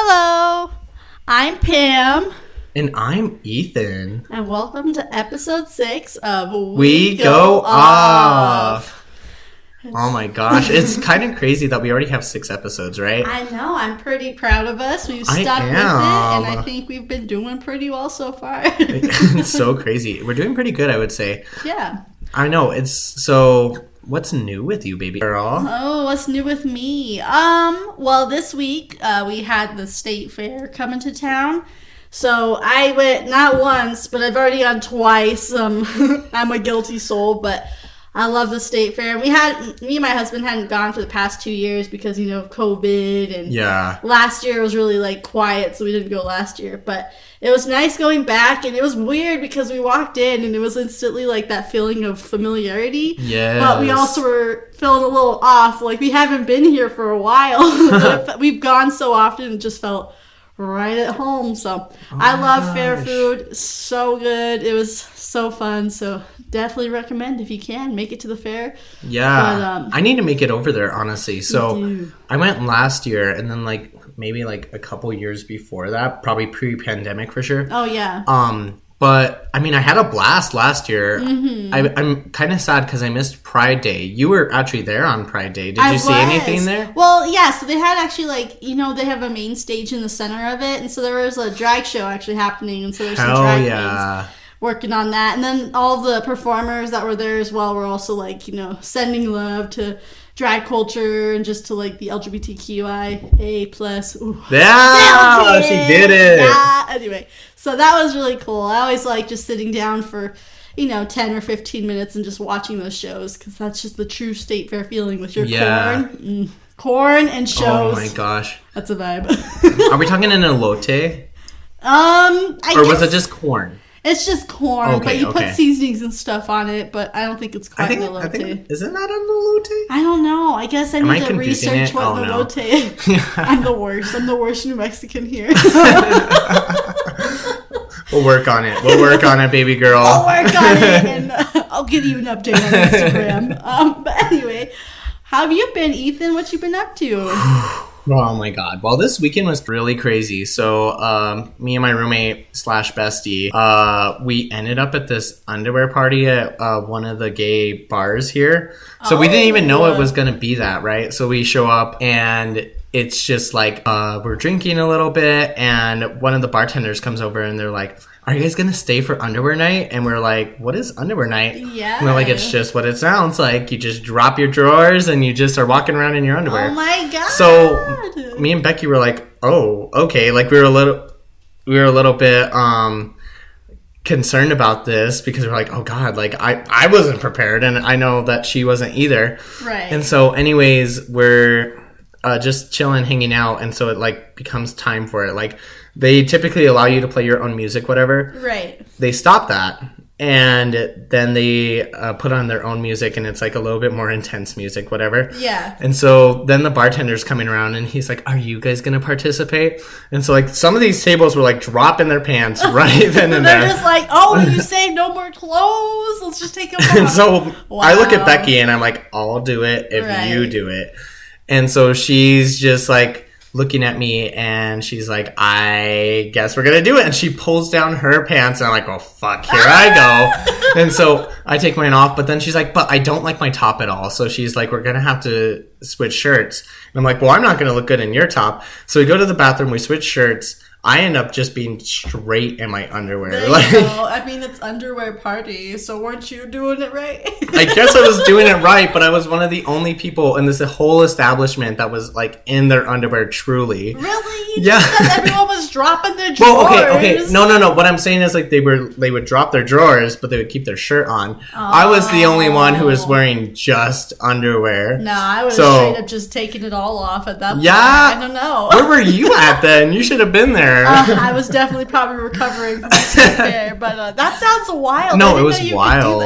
Hello, I'm Pam. And I'm Ethan. And welcome to episode 6 of We Go Off. Oh my gosh, it's kind of crazy that we already have 6 episodes, right? I know, I'm pretty proud of us. We've stuck with it, and I think we've been doing pretty well so far. It's so crazy. We're doing pretty good, I would say. Yeah. I know, so what's new with you, baby girl? Oh, what's new with me? Well, this week, we had the state fair coming to town. So I went not once, but I've already gone twice. I'm a guilty soul, but I love the state fair. Me and my husband hadn't gone for the past 2 years because, of COVID. And last year was really quiet, so we didn't go last year. But it was nice going back, and it was weird because we walked in and it was instantly that feeling of familiarity. Yes. But we also were feeling a little off. We haven't been here for a while. We've gone so often and just felt right at home. So I love fair food. So good. It was so fun. So definitely recommend if you can make it to the fair. Yeah. But, I need to make it over there, honestly. So I went last year, and then maybe a couple years before that, probably pre-pandemic for sure. Oh yeah. But I had a blast last year. Mm-hmm. I'm kind of sad because I missed Pride Day. You were actually there on Pride Day. Did you see anything there? Well, yeah. So they had actually they have a main stage in the center of it, and so there was a drag show actually happening, and so there's some drag queens working on that, and then all the performers that were there as well were also sending love to drag culture and just to the LGBTQIA plus. Yeah, she did it. Yeah. Anyway, so that was really cool. I always like just sitting down for 10 or 15 minutes and just watching those shows, because that's just the true state fair feeling with your corn and shows. Oh my gosh, that's a vibe. Are we talking an elote? Or was it just corn? It's just corn, but you put seasonings and stuff on it, but I don't think it's quite an elote. Is it not an elote? I don't know. I guess I need to research what an elote is. I'm the worst. I'm the worst New Mexican here. We'll work on it, baby girl. I'll work on it, and I'll give you an update on Instagram. But anyway, how have you been, Ethan? What you been up to? Oh my god. Well, this weekend was really crazy. So, me and my roommate / bestie, we ended up at this underwear party at one of the gay bars here. So we didn't even know it was going to be that, right? So we show up, and it's just we're drinking a little bit, and one of the bartenders comes over, and they're like, "Are you guys going to stay for underwear night?" And we're like, "What is underwear night?" Yeah. And we're like, "It's just what it sounds like. You just drop your drawers and you just are walking around in your underwear." Oh my god. So me and Becky were like, "Oh, okay." We were a little bit concerned about this, because we're like, "Oh god, I wasn't prepared, and I know that she wasn't either." Right. And so anyways, we're just chilling, hanging out, and so it becomes time for it. They typically allow you to play your own music, whatever. Right. They stop that, and then they put on their own music, and it's a little bit more intense music, whatever. Yeah. And so then the bartender's coming around, and he's like, "Are you guys going to participate?" And so some of these tables were dropping their pants right then and there. They're just "Oh, you say no more clothes? Let's just take them off." And so I look at Becky, and I'm like, "I'll do it if you do it." And so she's just looking at me, and she's like, "I guess we're gonna do it." And she pulls down her pants, and I'm like, "Oh fuck, here I go." And so I take mine off, but then she's like, "But I don't like my top at all." So she's like, "We're gonna have to switch shirts." And I'm like, "Well, I'm not gonna look good in your top." So we go to the bathroom, we switch shirts. I end up just being straight in my underwear. There you go. It's underwear party, so weren't you doing it right? I guess I was doing it right, but I was one of the only people in this whole establishment that was in their underwear, truly. Really? Yeah. Because everyone was dropping their drawers. Well, okay. No. What I'm saying is they would drop their drawers, but they would keep their shirt on. Oh. I was the only one who was wearing just underwear. No, I was straight up just taking it all off at that point. Yeah. I don't know. Where were you at then? You should have been there. I was definitely probably recovering from the state fair, but that sounds wild. No, it was wild.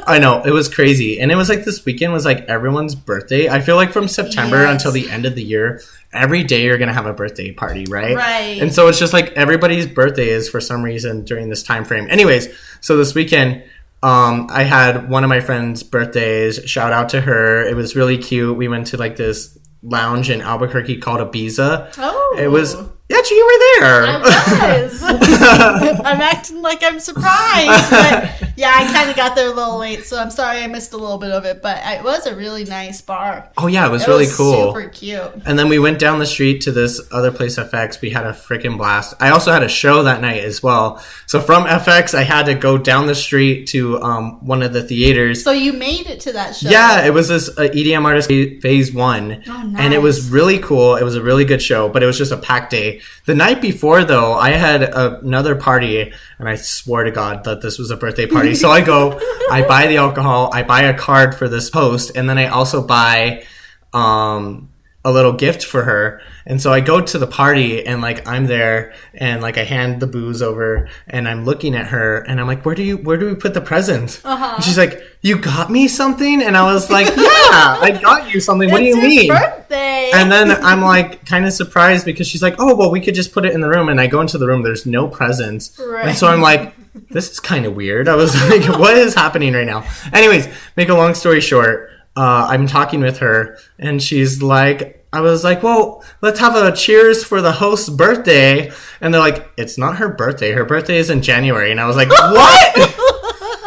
I know, it was crazy. And it was this weekend was everyone's birthday. I feel from September until the end of the year, every day you're going to have a birthday party, right? Right. And so it's just everybody's birthday is for some reason during this time frame. Anyways, so this weekend, I had one of my friend's birthdays. Shout out to her. It was really cute. We went to this lounge in Albuquerque called Ibiza. Oh. It was... Yeah, you were there. I was. I'm acting like I'm surprised. But yeah, I kind of got there a little late, so I'm sorry I missed a little bit of it. But it was a really nice bar. Oh, yeah, it was really cool. Super cute. And then we went down the street to this other place, FX. We had a freaking blast. I also had a show that night as well. So from FX, I had to go down the street to one of the theaters. So you made it to that show? Yeah, it was this EDM Artist Phase 1. Oh, nice. And it was really cool. It was a really good show, but it was just a packed day. The night before, though, I had another party, and I swore to God that this was a birthday party. So I go, I buy the alcohol, I buy a card for this host, and then I also buy a little gift for her. And so I go to the party, and like I'm there, and like I hand the booze over, and I'm looking at her, and I'm like, where do we put the present? And she's like, you got me something? And I was like, yeah, I got you something. What do you mean? Birthday. And then I'm like kind of surprised because she's like, oh, well, we could just put it in the room. And I go into the room, there's no presents. Right. And so I'm like, this is kind of weird. I was like, what is happening right now? Anyways, make a long story short, I'm talking with her, and she's like, I was like, well, let's have a cheers for the host's birthday. And they're like, it's not her birthday. Her birthday is in January. And I was like, what?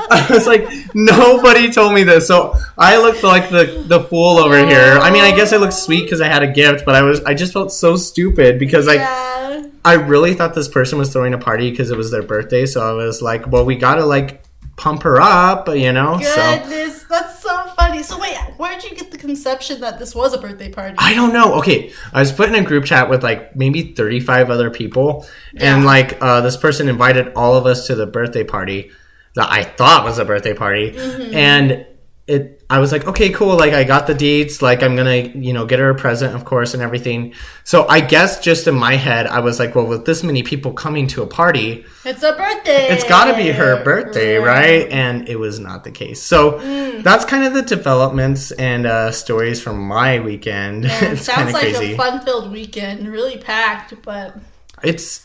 I was like, nobody told me this. So I looked like the fool over here. I mean, I guess I looked sweet because I had a gift, but I just felt so stupid because I really thought this person was throwing a party because it was their birthday. So I was like, well, we got to like pump her up, you know? Goodness, that's so funny. So wait, where did you get the conception that this was a birthday party? I don't know. Okay, I was put in a group chat with like maybe 35 other people, and like this person invited all of us to the birthday party that I thought was a birthday party, and I was like, okay, cool. Like I got the deets. Like I'm gonna, get her a present, of course, and everything. So I guess just in my head, I was like, well, with this many people coming to a party, it's a birthday. It's got to be her birthday, right? And it was not the case. So that's kind of the developments and stories from my weekend. Yeah, it's sounds like crazy. a fun-filled weekend, really packed, but it's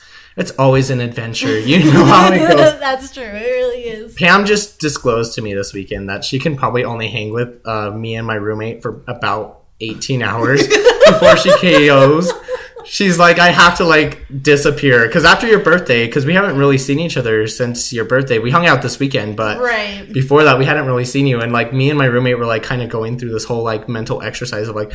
always an adventure. You know how it goes. That's true. It really is. Pam just disclosed to me this weekend that she can probably only hang with me and my roommate for about 18 hours before she KOs. She's like, I have to like disappear because after your birthday, because we haven't really seen each other since your birthday. We hung out this weekend, but before that we hadn't really seen you. And like me and my roommate were like kind of going through this whole like mental exercise of like,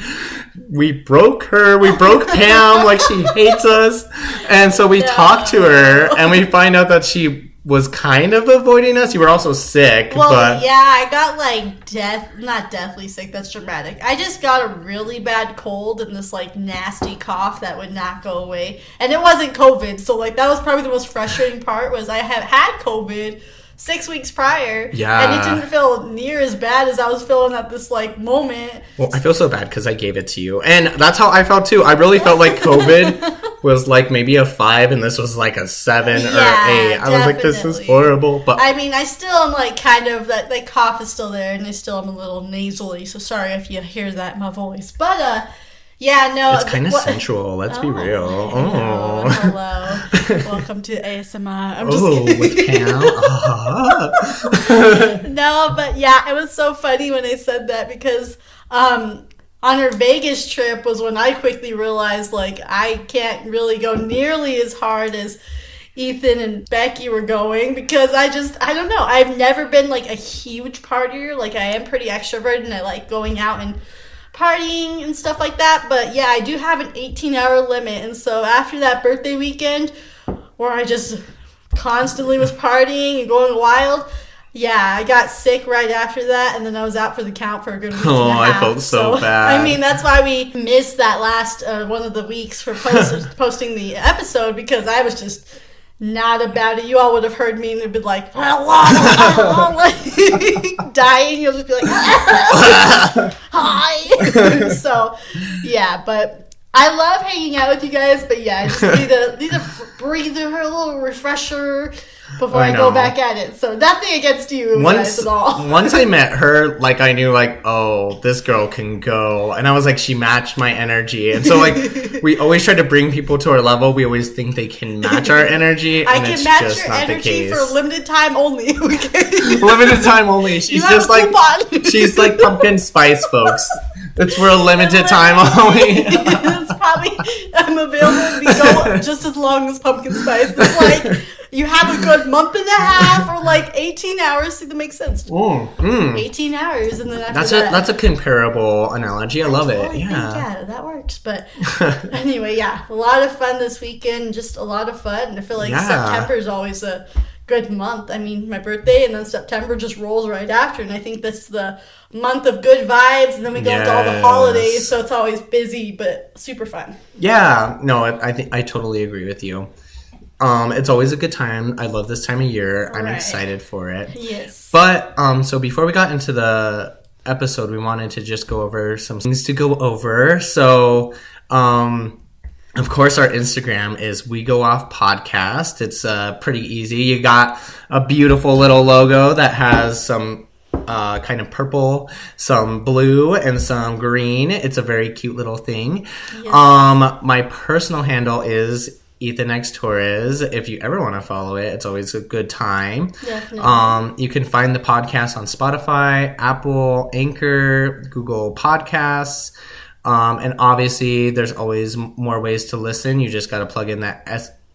we broke her, we broke Pam, like she hates us. And so we talked to her and we find out that she was kind of avoiding us. You were also sick. Well, but yeah, I got like not deathly sick. That's dramatic. I just got a really bad cold and this like nasty cough that would not go away. And it wasn't COVID. So like that was probably the most frustrating part was I have had COVID 6 weeks prior. Yeah. And it didn't feel near as bad as I was feeling at this like moment. Well, I feel so bad because I gave it to you. And that's how I felt too. I really felt like COVID was like maybe a 5 and this was like a 7 or 8. I was like, this is horrible. But I mean, I still am like kind of that cough is still there and I still am a little nasally. So sorry if you hear that in my voice. But yeah, no. It's kind of sensual. Let's be real. Oh, hello. Welcome to ASMR. I'm just kidding. With Pam. No, but yeah, it was so funny when I said that because on our Vegas trip was when I quickly realized like I can't really go nearly as hard as Ethan and Becky were going because I don't know. I've never been like a huge partier. Like I am pretty extroverted and I like going out and partying and stuff like that, but yeah, I do have an 18-hour limit, and so after that birthday weekend where I just constantly was partying and going wild, yeah, I got sick right after that, and then I was out for the count for a good week and a half. I felt so bad. I mean, that's why we missed that last one of the weeks for posting the episode, because I was just not about it. You all would have heard me and it'd be like, dying. You'll just be like, hi. So, yeah, but I love hanging out with you guys. But yeah, I just need a breather, a little refresher before I go back at it. So nothing against you guys at all. Once I met her, like I knew like, oh, this girl can go. And I was like, she matched my energy. And so like we always try to bring people to our level. We always think they can match our energy. I and can it's match just your not energy the case. for limited time only. Okay? Limited time only. She's just like coupon. she's like pumpkin spice, folks. It's for a limited time only. It's probably I'm available to go just as long as pumpkin spice. It's like you have a good month and a half or like 18 hours. That makes sense. 18 hours, and then after that's a comparable analogy. I love it. Yeah, that works. But anyway, yeah, a lot of fun this weekend. Just a lot of fun. And I feel like September is always a good month. I mean, my birthday, and then September just rolls right after, and I think that's the month of good vibes, and then we go into all the holidays, so it's always busy but super fun. Yeah, no, I think I totally agree with you. It's always a good time. I love this time of year. I'm excited for it. Yes. But so before we got into the episode, we wanted to just go over some things to go over. So of course, our Instagram is We Go Off Podcast. It's pretty easy. You got a beautiful little logo that has some kind of purple, some blue, and some green. It's a very cute little thing. Yes. My personal handle is Ethan X Torres. If you ever want to follow it, it's always a good time. Definitely. You can find the podcast on Spotify, Apple, Anchor, Google Podcasts. And obviously, there's always more ways to listen. You just got to plug in that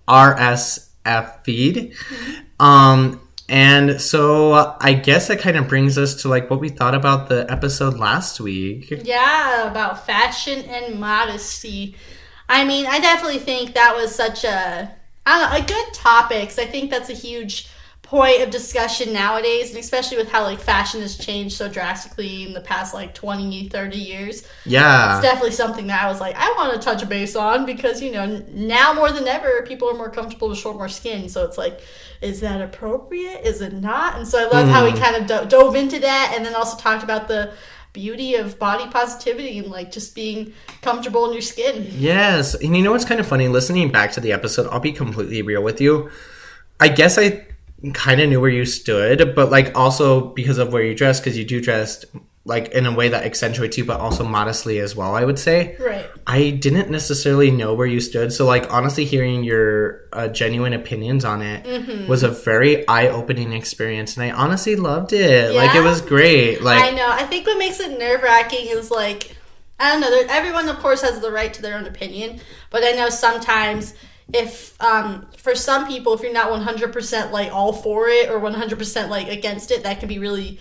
RSF feed. Mm-hmm. And so I guess that kind of brings us to like what we thought about the episode last week. Yeah, about fashion and modesty. I mean, I definitely think that was such a good topic. I think that's a huge point of discussion nowadays, and especially with how like fashion has changed so drastically in the past like 20, 30 years. Yeah. It's definitely something that I was like, I want to touch base on because, you know, now more than ever, people are more comfortable to show more skin. So it's like, is that appropriate? Is it not? And so I love how we kind of dove into that, and then also talked about the beauty of body positivity and like just being comfortable in your skin. Yes. And you know what's kind of funny? Listening back to the episode, I'll be completely real with you. I guess I kind of knew where you stood, but like also because of where you dress, because you do dress like in a way that accentuates you, but also modestly as well, I would say. Right. I didn't necessarily know where you stood. So like honestly hearing your genuine opinions on it was a very eye-opening experience, and I honestly loved it. Yeah? Like it was great. Like I know. I think what makes it nerve-wracking is like, I don't know, everyone of course has the right to their own opinion, but I know sometimes if for some people, if you're not 100% like all for it or 100% like against it, that can be really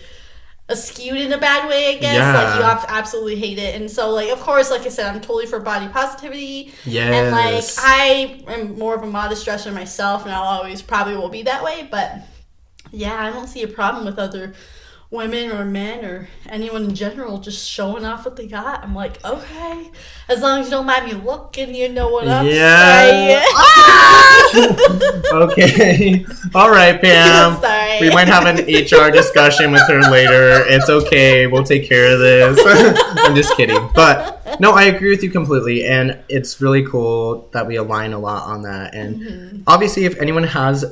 skewed in a bad way, I guess. Yeah. Like you absolutely hate it. And so like, of course, like I said, I'm totally for body positivity. Yes. And like I am more of a modest dresser myself, and I'll always probably will be that way. But yeah, I don't see a problem with other women or men or anyone in general just showing off what they got. I'm like, okay, as long as you don't mind me looking, you know what I'm saying. Okay. All right, Pam. Sorry. We might have an HR discussion with her later. It's okay. We'll take care of this. I'm just kidding. But no, I agree with you completely. And it's really cool that we align a lot on that. And obviously, if anyone has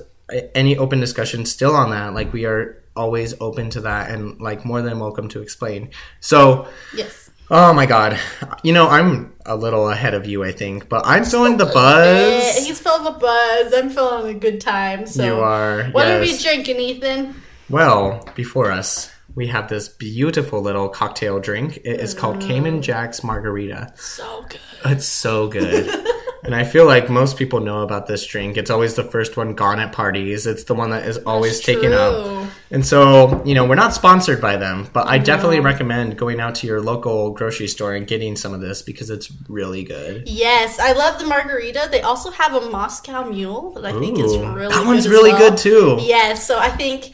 any open discussion still on that, like we are always open to that and like more than welcome to explain. So yes. Oh my god. You know, I'm a little ahead of you, I think, but I'm feeling the buzz. He's feeling the buzz. I'm feeling a good time. So you are. What are we drinking, Ethan? Well, before us, we have this beautiful little cocktail drink. It is called Cayman Jack's Margarita. So good. It's so good. And I feel like most people know about this drink. It's always the first one gone at parties. It's the one that is always taken up. And so, you know, we're not sponsored by them, but I definitely recommend going out to your local grocery store and getting some of this because it's really good. Yes, I love the margarita. They also have a Moscow Mule that I think is really good. That one's really good too. Yes, so I think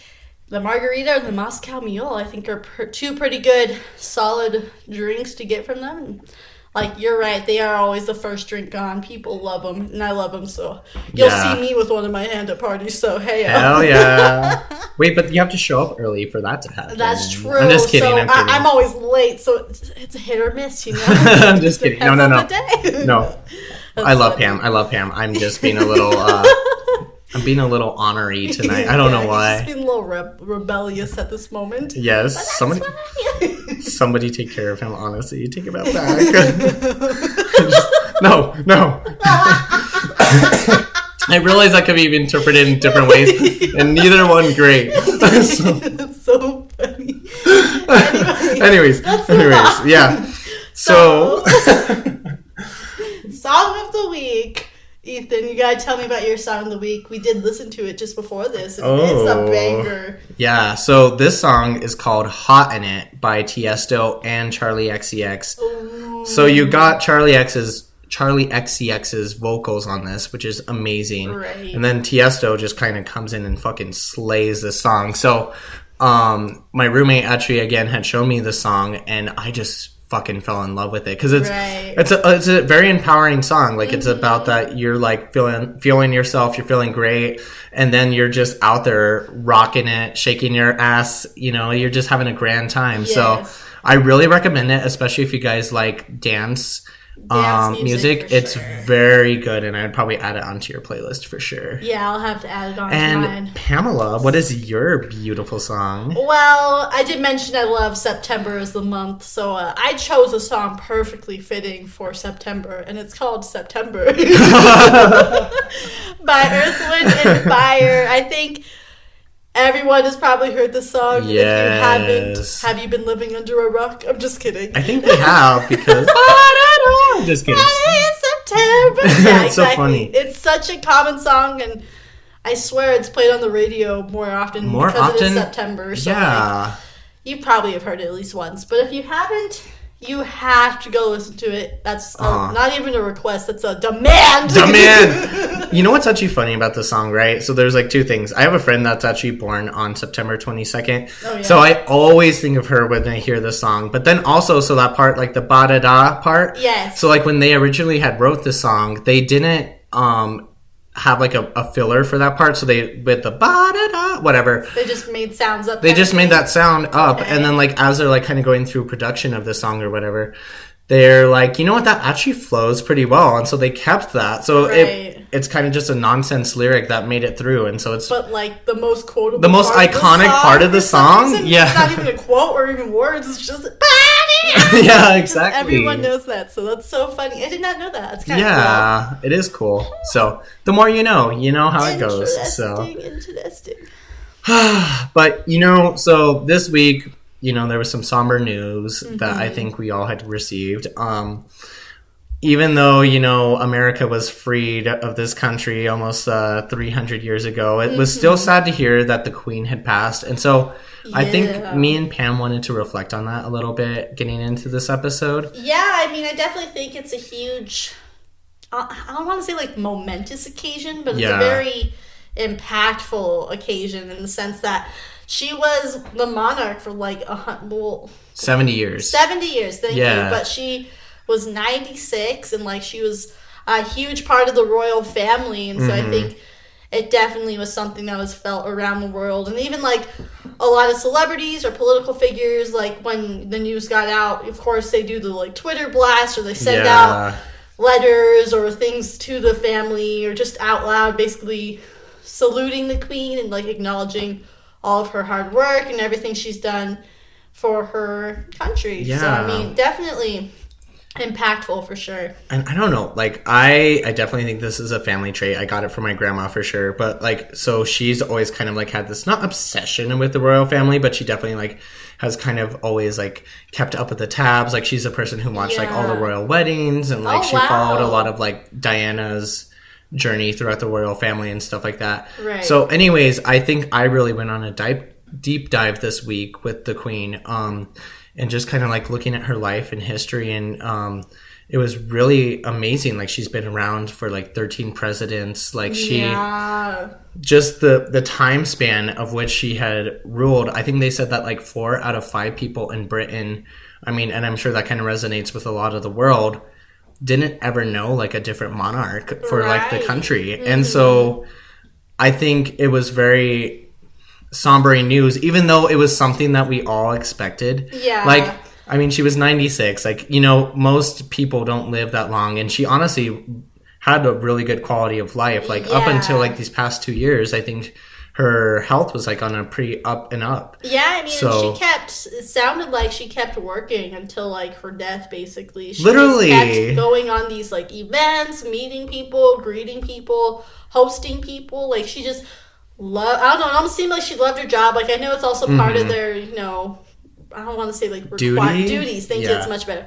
the margarita and the Moscow Mule, I think, are two pretty good, solid drinks to get from them. Like, you're right. They are always the first drink gone. People love them, and I love them, so you'll see me with one in my hand at parties, so hey. Hell yeah. Wait, but you have to show up early for that to happen. That's true. I'm just kidding, so I'm kidding. I'm always late, so it's a hit or miss, you know? I'm just kidding. No. No. That's I love funny. Pam. I love Pam. I'm just being a little... I'm being a little honorary tonight. I don't know why. He's just being a little rebellious at this moment. Yes. Somebody take care of him, honestly. Take him out back. No. I realize that could be interpreted in different ways, and neither one great. That's so funny. Anyways, yeah. So, song of the week. Ethan, you gotta tell me about your song of the week. We did listen to it just before this, and it's a banger. Yeah, so this song is called Hot in It by Tiesto and Charlie XCX. Ooh. So you got Charlie XCX's vocals on this, which is amazing. Right. And then Tiesto just kind of comes in and fucking slays this song. So my roommate actually again had shown me the song, and I just fucking fell in love with it because it's a very empowering song. Like it's about that you're like feeling yourself, you're feeling great, and then you're just out there rocking it, shaking your ass, you know, you're just having a grand time. Yes. So I really recommend it, especially if you guys like dance music. It's very good, and I'd probably add it onto your playlist for sure. Yeah, I'll have to add it on and to mine. Pamela, what is your beautiful song? Well, I did mention I love September as the month, so I chose a song perfectly fitting for September, and it's called September by Earth, Wind and Fire. I think everyone has probably heard the song. Yes. If you haven't, have you been living under a rock? I'm just kidding. I think they have because I'm just kidding. September. Yeah, it's so funny. It's such a common song, and I swear it's played on the radio more often because it is September. So yeah. You probably have heard it at least once. But if you haven't, you have to go listen to it. That's not even a request. That's a demand. Demand. You know what's actually funny about this song, right? So there's like two things. I have a friend that's actually born on September 22nd. Oh, yeah. So I always think of her when I hear this song. But then also, so that part, like the ba-da-da part. Yes. So like when they originally had wrote this song, they didn't have like a filler for that part. So they, with the ba-da-da, whatever. They just made sounds up. They just made that sound up. Okay. And then like as they're like kind of going through production of the song or whatever, they're like, you know what, that actually flows pretty well. And so they kept that. So it's kind of just a nonsense lyric that made it through. And so it's... But like the most quotable the most iconic part of the song? Yeah. It's not even a quote or even words. It's just... Yeah, exactly. Everyone knows that. So that's so funny. I did not know that. It's kind of cool. It is cool. So the more you know how it goes. So interesting. But, you know, so this week... You know, there was some somber news that I think we all had received. Even though, you know, America was freed of this country almost 300 years ago, it was still sad to hear that the Queen had passed. And so I think me and Pam wanted to reflect on that a little bit getting into this episode. Yeah, I mean, I definitely think it's a huge, I don't want to say like momentous occasion, but it's a very impactful occasion in the sense that she was the monarch for like 70 years. 70 years, thank you. But she was 96, and like she was a huge part of the royal family, and so I think it definitely was something that was felt around the world. And even like a lot of celebrities or political figures, like when the news got out, of course they do the like Twitter blast, or they send out letters or things to the family, or just out loud basically saluting the Queen and like acknowledging all of her hard work and everything she's done for her country. Yeah. So, I mean, definitely impactful for sure. And I don't know, like, I definitely think this is a family trait. I got it from my grandma for sure. But, like, so she's always kind of, like, had this, not obsession with the royal family, but she definitely, like, has kind of always, like, kept up with the tabs. Like, she's a person who watched, like, all the royal weddings. And, like, she followed a lot of, like, Diana's journey throughout the royal family and stuff like that. Right. So anyways, I think I really went on a deep dive this week with the Queen, and just kind of like looking at her life and history, and it was really amazing. Like she's been around for like 13 presidents. Like just the time span of which she had ruled. I think they said that like 4 out of 5 people in Britain, I mean, and I'm sure that kind of resonates with a lot of the world, didn't ever know like a different monarch for like the country. And so I think it was very sombering news, even though it was something that we all expected. Like, I mean, she was 96. Like, you know, most people don't live that long, and she honestly had a really good quality of life. Like up until like these past 2 years, I think her health was like on a pretty up and up. Yeah, I mean, it sounded like she kept working until like her death, basically. She literally kept going on these like events, meeting people, greeting people, hosting people. Like she just loved, I don't know, it almost seemed like she loved her job. Like I know it's also part of their, you know, I don't want to say like duties. Thank you, it's much better.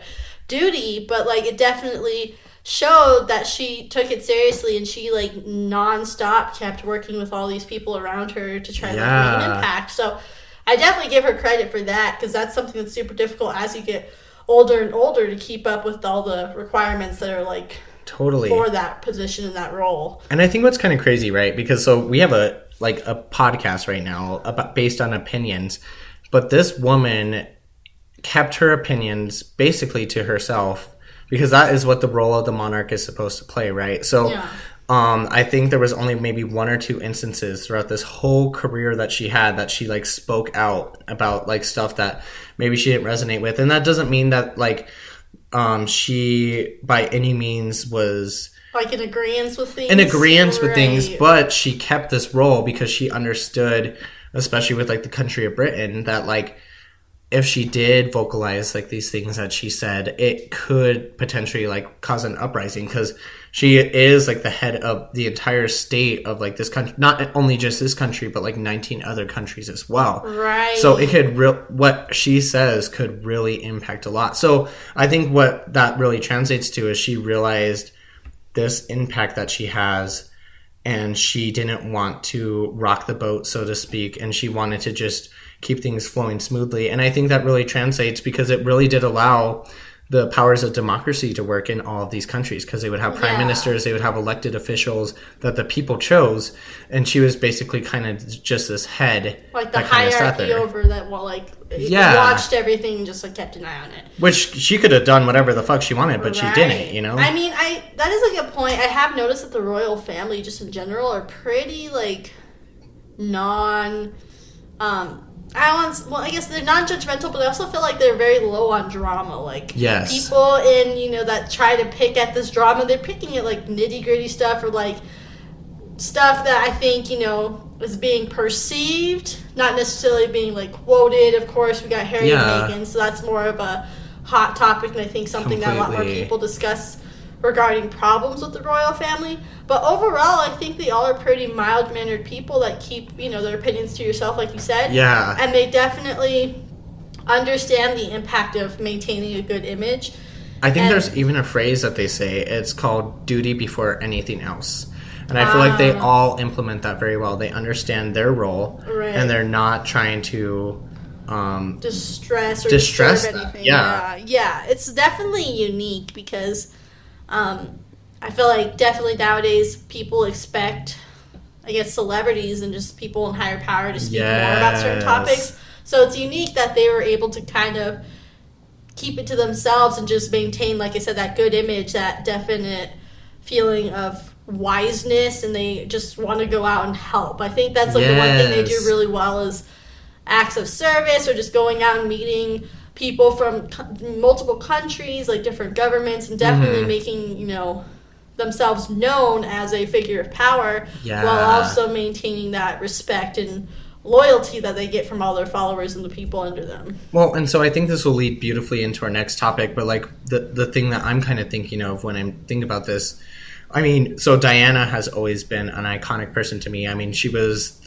duty, but like it definitely showed that she took it seriously, and she like nonstop kept working with all these people around her to try to make an impact. So I definitely give her credit for that, because that's something that's super difficult as you get older and older to keep up with all the requirements that are like totally for that position and that role. And I think what's kind of crazy, right? Because so we have a podcast right now based on opinions, but this woman kept her opinions basically to herself, because that is what the role of the monarch is supposed to play, right? So I think there was only maybe 1 or 2 instances throughout this whole career that she had that she like spoke out about like stuff that maybe she didn't resonate with. And that doesn't mean that like she by any means was like in agreeance with things. With things, but she kept this role because she understood, especially with like the country of Britain, that like if she did vocalize like these things that she said, it could potentially like cause an uprising, because she is like the head of the entire state of like this country, not only just this country, but like 19 other countries as well. Right. So it could what she says could really impact a lot. So I think what that really translates to is she realized this impact that she has, and she didn't want to rock the boat, so to speak, and she wanted to just keep things flowing smoothly. And I think that really translates, because it really did allow the powers of democracy to work in all of these countries, because they would have prime ministers, they would have elected officials that the people chose, and she was basically kind of just this head, like the hierarchy over that, watched everything and just like kept an eye on it. Which she could have done whatever the fuck she wanted, but she didn't, you know? I mean, that is a good point. I have noticed that the royal family, just in general, are pretty like I guess they're non-judgmental, but I also feel like they're very low on drama. Like, people in, that try to pick at this drama, they're picking at, like, nitty-gritty stuff, or, like, stuff that I think, is being perceived, not necessarily being, like, quoted. Of course, we got Harry and Meghan, so that's more of a hot topic, and I think something that a lot more people discuss regarding problems with the royal family. But overall, I think they all are pretty mild-mannered people that keep, their opinions to yourself, like you said. Yeah. And they definitely understand the impact of maintaining a good image. I think there's even a phrase that they say. It's called duty before anything else. And I feel like they all implement that very well. They understand their role, and they're not trying to distress anything. Yeah. It's definitely unique, because I feel like definitely nowadays people expect, I guess, celebrities and just people in higher power to speak more about certain topics. So it's unique that they were able to kind of keep it to themselves and just maintain, like I said, that good image, that definite feeling of wiseness, and they just want to go out and help. I think that's like the one thing they do really well is acts of service, or just going out and meeting people from multiple countries, like different governments, and definitely making, themselves known as a figure of power, while also maintaining that respect and loyalty that they get from all their followers and the people under them. Well, and so I think this will lead beautifully into our next topic, but like the thing that I'm kind of thinking of when I'm thinking about this, I mean, so Diana has always been an iconic person to me. I mean, she was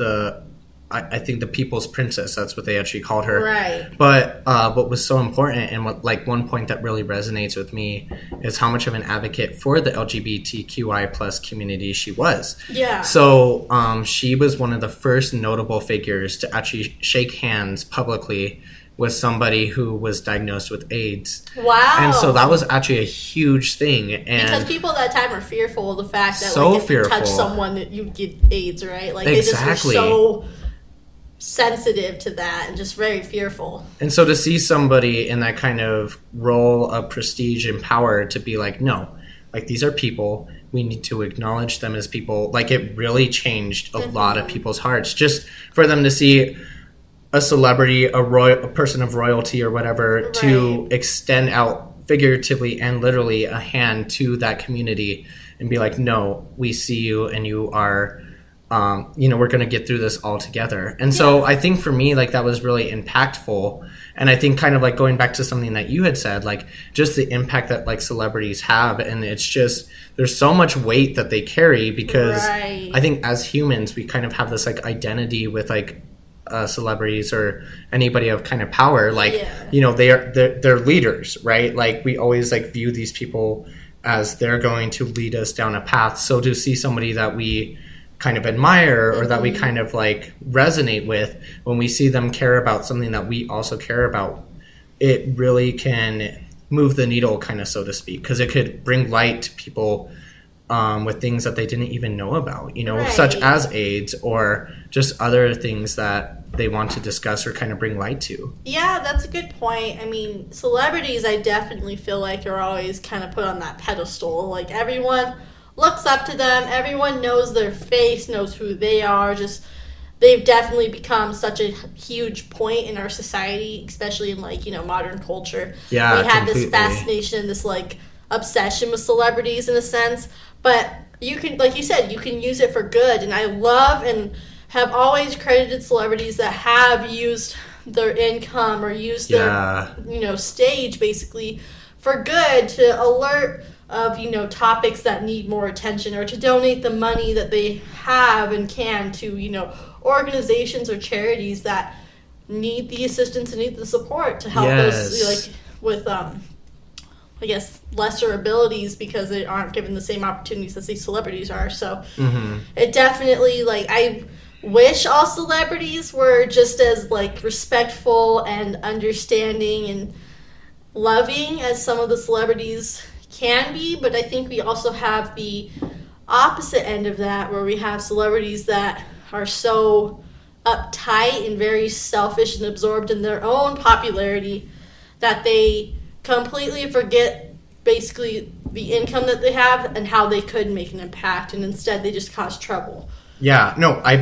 I think the people's princess, that's what they actually called her. Right. But what was so important, and what like one point that really resonates with me, is how much of an advocate for the LGBTQI plus community she was. Yeah. So she was one of the first notable figures to actually shake hands publicly with somebody who was diagnosed with AIDS. Wow. And so that was actually a huge thing. And because people at that time are fearful of the fact that if you touch someone that you get AIDS, right? Like they just were so sensitive to that and just very fearful. And so to see somebody in that kind of role of prestige and power to be like, no, like these are people, we need to acknowledge them as people, like it really changed a lot of people's hearts, just for them to see a celebrity, a person of royalty or whatever, to extend out figuratively and literally a hand to that community and be like, no, we see you, and you are we're going to get through this all together. And so I think for me, like that was really impactful. And I think kind of like going back to something that you had said, like just the impact that like celebrities have. And it's just, there's so much weight that they carry, because I think as humans, we kind of have this like identity with like celebrities or anybody of kind of power, like, Yeah. you know, they're leaders, right? Like, we always like view these people as they're going to lead us down a path. So to see somebody that we kind of admire or that we kind of like resonate with, when we see them care about something that we also care about, it really can move the needle, kind of, so to speak, because it could bring light to people with things that they didn't even know about, you know, Right. such as AIDS or just other things that they want to discuss or kind of bring light to. Yeah, that's a good point. I mean, celebrities, I definitely feel like are always kind of put on that pedestal. Like, everyone looks up to them. Everyone knows their face, knows who they are. Just, they've definitely become such a huge point in our society, especially in, like, you know, modern culture. Yeah, we have completely. this fascination, this, like, obsession with celebrities in a sense. But you can, like you said, you can use it for good. And I love and have always credited celebrities that have used their income or used Yeah. their, you know, stage basically for good, to alert of, you know, topics that need more attention, or to donate the money that they have and can to, you know, organizations or charities that need the assistance and need the support to help us, Yes. like, with I guess lesser abilities, because they aren't given the same opportunities as these celebrities are. So it definitely, like, I wish all celebrities were just as, like, respectful and understanding and loving as some of the celebrities can be. But I think we also have the opposite end of that, where we have celebrities that are so uptight and very selfish and absorbed in their own popularity that they completely forget basically the income that they have and how they could make an impact, and instead they just cause trouble. Yeah, no, I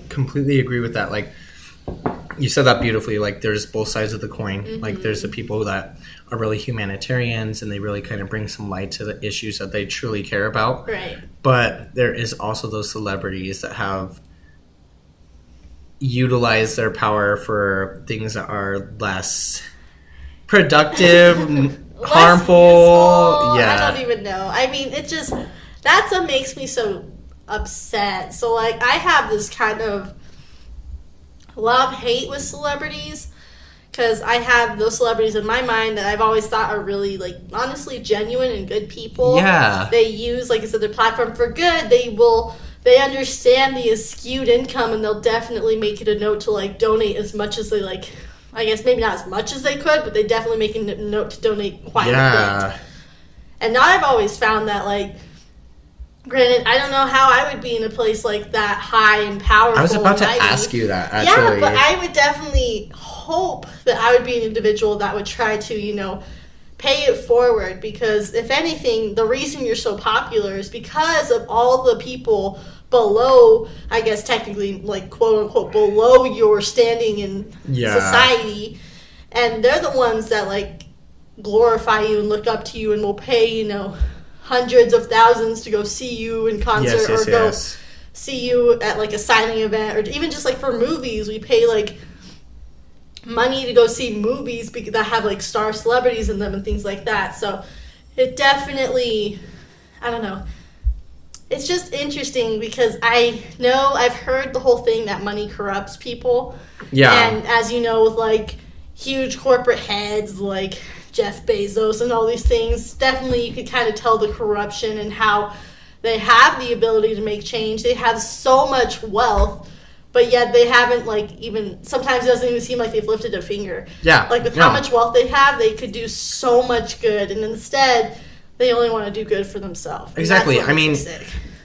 completely agree with that. Like, you said that beautifully. Like, there's both sides of the coin. Like, there's the people that are really humanitarians and they really kind of bring some light to the issues that they truly care about. Right. But there is also those celebrities that have utilized their power for things that are less productive, Less harmful. useful. Yeah. I don't even know. I mean, it just, that's what makes me so upset. So, like, I have this kind of love-hate with celebrities, because I have those celebrities in my mind that I've always thought are really, like, honestly genuine and good people. Yeah. They use, like I said, their platform for good. They understand the skewed income, and they'll definitely make it a note to, like, donate as much as they, like, I guess maybe not as much as they could, but they definitely make a note to donate quite a bit. And now I've always found that, like, granted, I don't know how I would be in a place like that, high and powerful. I was about to and mighty. ask you that, actually. Yeah, but I would definitely hope that I would be an individual that would try to, you know, pay it forward, because if anything, the reason you're so popular is because of all the people below, I guess technically, like, quote unquote, below your standing in society, and they're the ones that, like, glorify you and look up to you and will pay, you know, hundreds of thousands to go see you in concert, or go see you at, like, a signing event, or even just, like, for movies, we pay, like, money to go see movies that have, like, star celebrities in them and things like that. So it definitely, I don't know, it's just interesting, because I know I've heard the whole thing that money corrupts people. Yeah. And as you know, with, like, huge corporate heads like Jeff Bezos and all these things, definitely you could kind of tell the corruption and how they have the ability to make change. They have so much wealth, but yet they haven't, like, even, sometimes it doesn't even seem like they've lifted a finger. Yeah. Like, with how much wealth they have, they could do so much good, and instead they only want to do good for themselves. Exactly. I mean,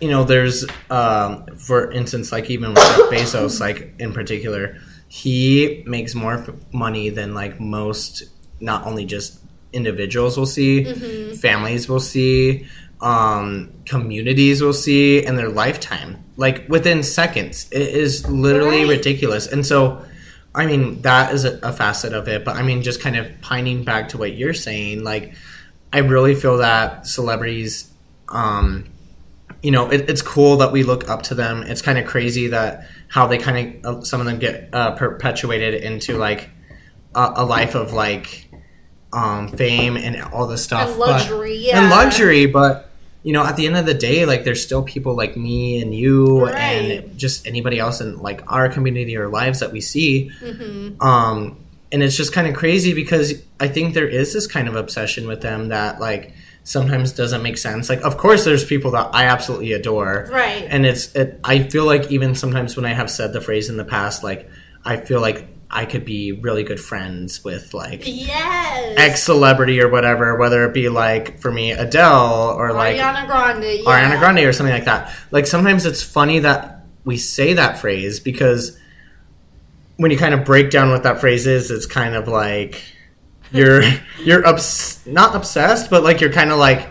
you know, there's, for instance, like, even with Jeff Bezos, like, in particular, he makes more money than, like, most, not only just individuals will see, families will see, communities will see in their lifetime, like, within seconds. It is literally ridiculous. And so, I mean, that is a facet of it. But I mean, just kind of pining back to what you're saying, like, I really feel that celebrities, you know, it's cool that we look up to them. It's kind of crazy that how they kind of, some of them get perpetuated into, like, a life of, like, fame and all this stuff. And luxury, And luxury, but, you know, at the end of the day, like, there's still people like me and you Right. and just anybody else in like our community or lives that we see. And it's just kind of crazy because I think there is this kind of obsession with them that like sometimes doesn't make sense. Like, of course, there's people that I absolutely adore. Right. And I feel like even sometimes when I have said the phrase in the past, like, I feel like I could be really good friends with like Yes. X celebrity or whatever, whether it be like for me Adele or like Ariana Grande. Yeah. Ariana Grande or something like that. Like sometimes it's funny that we say that phrase because when you kind of break down what that phrase is, it's kind of like you're not obsessed, but like you're kind of like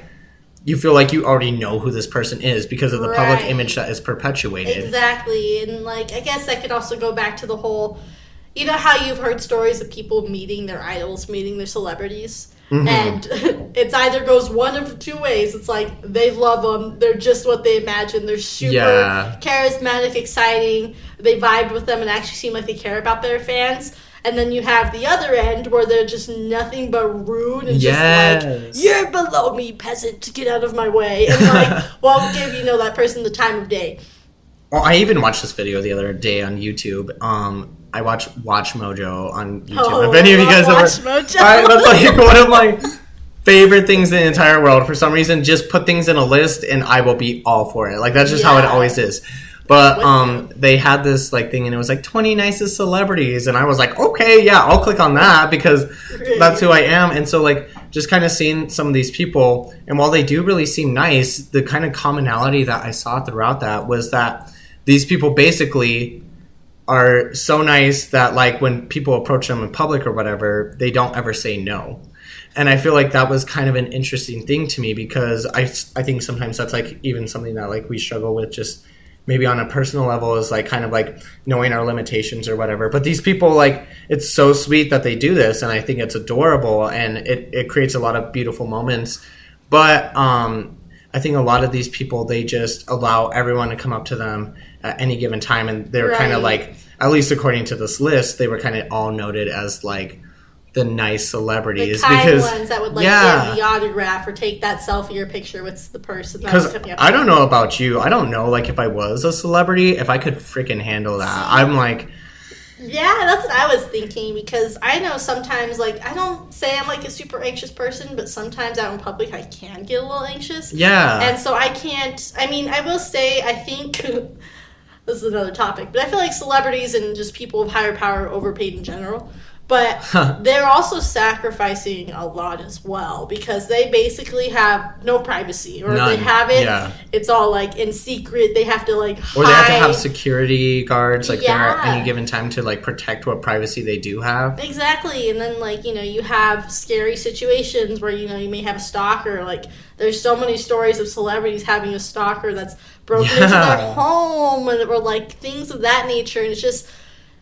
you feel like you already know who this person is because of the public Right. image that is perpetuated. Exactly. And like I guess that could also go back to the whole, you know how you've heard stories of people meeting their idols, meeting their celebrities, and it's either goes one of two ways. It's like they love them, they're just what they imagine, they're super Yeah. charismatic, exciting, they vibe with them and actually seem like they care about their fans. And then you have the other end where they're just nothing but rude and Yes. just like, you're below me, peasant, get out of my way. And like, won't give, you know, that person the time of day. Well, I even watched this video the other day on YouTube. I watch Watch Mojo on YouTube. Oh, if any of you I guys love ever, Watch Mojo. That's like one of my favorite things in the entire world. For some reason, just put things in a list and I will be all for it. Like that's just how it Yeah. always is. But they had this like thing and it was like 20 nicest celebrities and I was like, okay, yeah, I'll click on that because that's who I am. And so like just kind of seeing some of these people and while they do really seem nice, the kind of commonality that I saw throughout that was that these people basically are so nice that like when people approach them in public or whatever, they don't ever say no. And I feel like that was kind of an interesting thing to me because I think sometimes that's like even something that like we struggle with just maybe on a personal level is like kind of like knowing our limitations or whatever. But these people, like, it's so sweet that they do this and I think it's adorable and it creates a lot of beautiful moments. But I think a lot of these people, they just allow everyone to come up to them at any given time and they're kind of like, at least according to this list, they were kind of all noted as like the nice celebrities The kind because ones that would like give the autograph or take that selfie or picture with the person. Because I don't know about you, I don't know like if I was a celebrity, if I could freaking handle that. I'm like, yeah, that's what I was thinking because I know sometimes like I don't say I'm like a super anxious person, but sometimes out in public I can get a little anxious. yeah, And so I can't. I mean, I will say I think this is another topic, but I feel like celebrities and just people of higher power are overpaid in general. But they're also sacrificing a lot as well because they basically have no privacy, or if None. they have it, Yeah. it's all like in secret. They have to like hide. or they have to have security guards like there at Yeah. any given time to like protect what privacy they do have. Exactly, and then like you know you have scary situations where you know you may have a stalker. Like there's so many stories of celebrities having a stalker that's broken into Yeah. their home, or like things of that nature. And it's just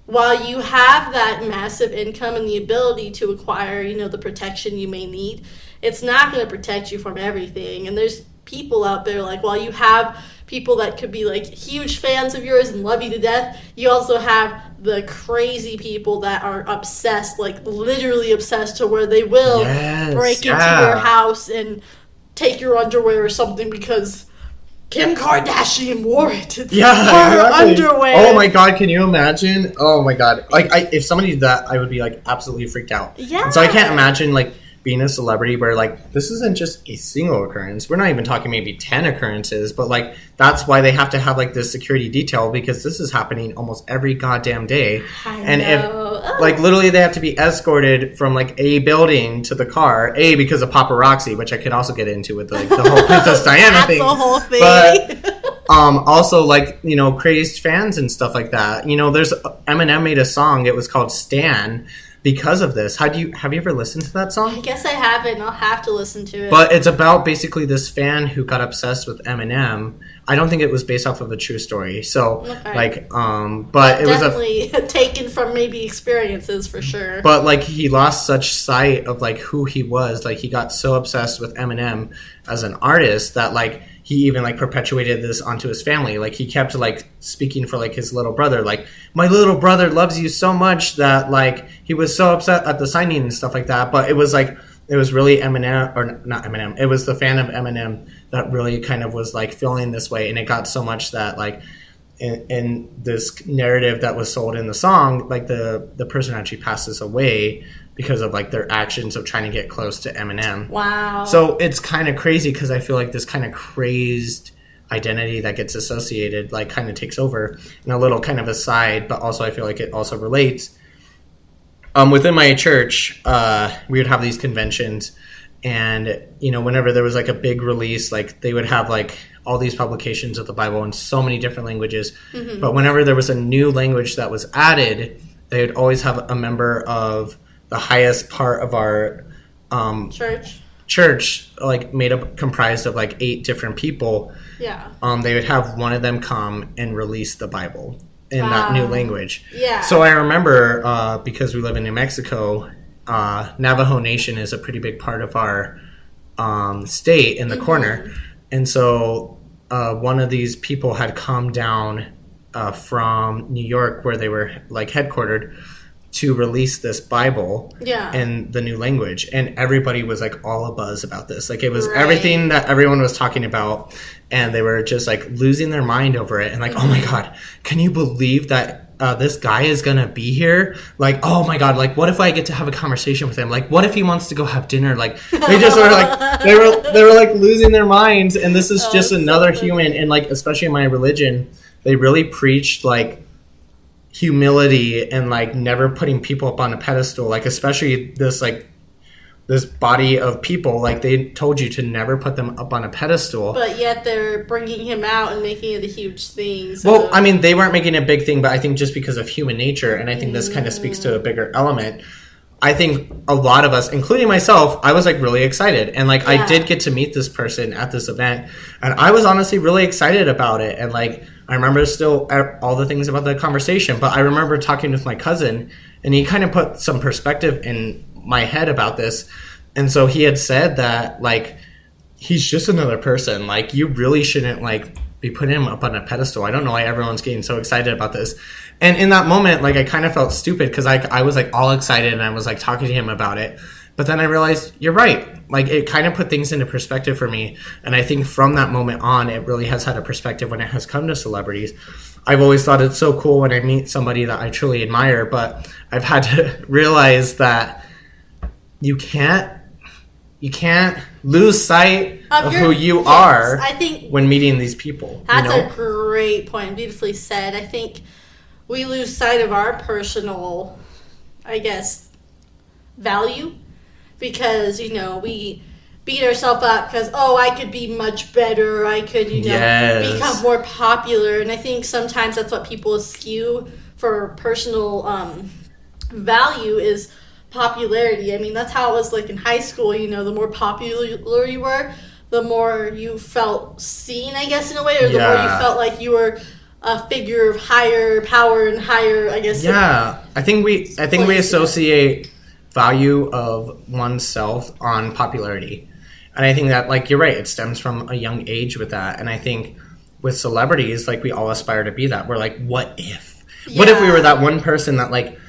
while you have that massive income and the ability to acquire you know the protection you may need, it's not going to protect you from everything. And there's people out there like while you have people that could be like huge fans of yours and love you to death, you also have the crazy people that are obsessed, like literally obsessed to where they will Yes, break into yeah. your house and take your underwear or something because Kim Kardashian wore it. It's Yeah, her exactly. underwear. Oh my god, can you imagine? Oh my god, like if somebody did that, I would be like absolutely freaked out. Yeah. And so I can't imagine like being a celebrity where like this isn't just a single occurrence. We're not even talking maybe 10 occurrences, but like that's why they have to have like this security detail because this is happening almost every goddamn day. I And know. if like literally they have to be escorted from like a building to the car, because of paparazzi, which I could also get into with like the whole Princess Diana That's thing. the whole thing. But also like you know crazed fans and stuff like that. You know, there's Eminem made a song. It was called Stan because of this. Have you ever listened to that I song? guess I haven't. I'll have to listen to it. But it's about basically this fan who got obsessed with Eminem. I don't think it was based off of a true story. So Okay. like but it was a definitely taken from maybe experiences for sure. but like he lost such sight of like who he was. Like he got so obsessed with Eminem as an artist that like he even like perpetuated this onto his family. Like he kept like speaking for like his little brother, like my little brother loves you so much that like he was so upset at the signing and stuff like that. But it was like it was really Eminem, or not Eminem, it was the fan of Eminem that really kind of was like feeling this way. And it got so much that like in this narrative that was sold in the song, like the person actually passes away because of like their actions of trying to get close to Eminem. Wow. So it's kind of crazy because I feel like this kind of crazed identity that gets associated like kind of takes over. And a little kind of aside, but also I feel like it also relates. Within my church, we would have these conventions, and you know, whenever there was like a big release, like they would have like all these publications of the Bible in so many different languages. Mm-hmm. But whenever there was a new language that was added, they would always have a member of the highest part of our church, like made up, comprised of like 8 different people. Yeah. They would have one of them come and release the Bible in that new language. Yeah. So I remember, because we live in New Mexico, Navajo Nation is a pretty big part of our state in the corner. And so one of these people had come down from New York, where they were like headquartered, to release this Bible in the new language. And everybody was like all abuzz about this. Like it was everything that everyone was talking about, and they were just like losing their mind over it. And like, oh my God, can you believe that this guy is gonna be here? Like, oh my God, like what if I get to have a conversation with him? Like what if he wants to go have dinner? Like they just were like, they were like losing their minds. And this is just another human. And like, especially in my religion, they really preached like humility and like never putting people up on a pedestal, like especially this body of people, like they told you to never put them up on a pedestal, but yet they're bringing him out and making it a huge thing. So. Well, I mean, they weren't making a big thing, but I think just because of human nature, and I think this kind of speaks to a bigger element. I think a lot of us, including myself, I was like really excited, and like I did get to meet this person at this event, and I was honestly really excited about it. And like I remember still all the things about the conversation, but I remember talking with my cousin, and he kind of put some perspective in my head about this. And so he had said that like he's just another person, like you really shouldn't like be putting him up on a pedestal. I don't know why everyone's getting so excited about this. And in that moment, like I kind of felt stupid because I was like all excited and I was like talking to him about it. But then I realized, you're right. Like it kind of put things into perspective for me. And I think from that moment on, it really has had a perspective when it has come to celebrities. I've always thought it's so cool when I meet somebody that I truly admire, but I've had to realize that you can't lose sight of who you are, I think, when meeting these people. That's a great point. Beautifully said. I think we lose sight of our personal, I guess, value because, you know, we beat ourselves up because, oh, I could be much better. I could, you know, become more popular. And I think sometimes that's what people eschew for personal value is popularity. I mean, that's how it was like in high school. You know, the more popular you were, the more you felt seen, I guess, in a way, or the more you felt like you were a figure of higher power and higher, I guess. Yeah, I think we associate value of oneself on popularity, and I think that, like, you're right, it stems from a young age with that. And I think with celebrities, like, we all aspire to be that. We're like, what if we were that one person that, like,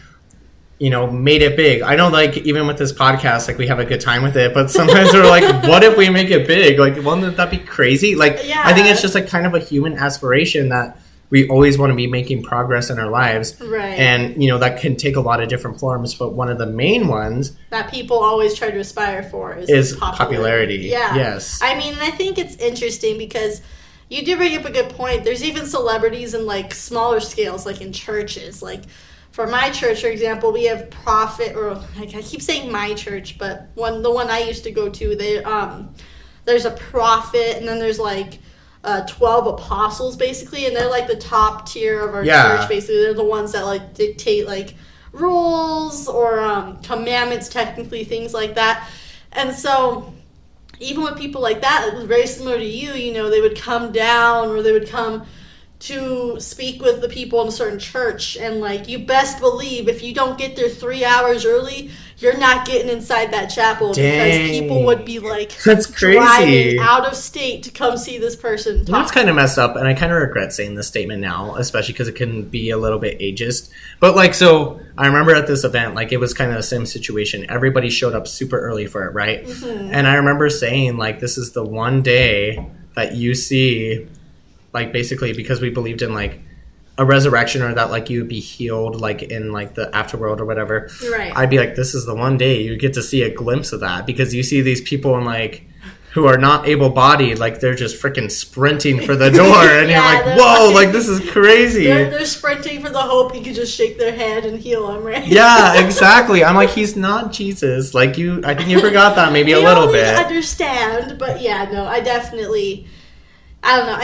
you know, made it big? I know, like, even with this podcast, like, we have a good time with it, but sometimes we're like, what if we make it big? Like, wouldn't that be crazy? Like, I think it's just like kind of a human aspiration that we always want to be making progress in our lives. Right. And, you know, that can take a lot of different forms, but one of the main ones that people always try to aspire for is popularity. Yeah. Yes. I mean, I think it's interesting because you did bring up a good point. There's even celebrities in, like, smaller scales, like in churches. Like, for my church, for example, we have prophet, or like I keep saying my church, but the one I used to go to, there's a prophet, and then there's like 12 apostles, basically, and they're like the top tier of our church, basically. They're the ones that like dictate like rules or commandments, technically, things like that. And so even with people like that, it was very similar to you, you know, they would come down, or they would come to speak with the people in a certain church, and like, you best believe if you don't get there 3 hours early, you're not getting inside that chapel because people would be like, that's crazy, driving out of state to come see this person talk. That's kind of messed up, and I kind of regret saying this statement now, especially because it can be a little bit ageist. But like, so I remember at this event, like it was kind of the same situation. Everybody showed up super early for it, right? Mm-hmm. And I remember saying, like, this is the one day that you see, like, basically because we believed in like a resurrection, or that like you would be healed like in like the afterworld or whatever. Right. I'd be like, this is the one day you get to see a glimpse of that, because you see these people in like who are not able-bodied, like they're just freaking sprinting for the door, and you're like, whoa, like this is crazy. They're sprinting for the hope you could just shake their head and heal them, right? Yeah, exactly. I'm like, he's not Jesus. Like I think you forgot that maybe a little bit. I understand, but yeah, no, I don't know.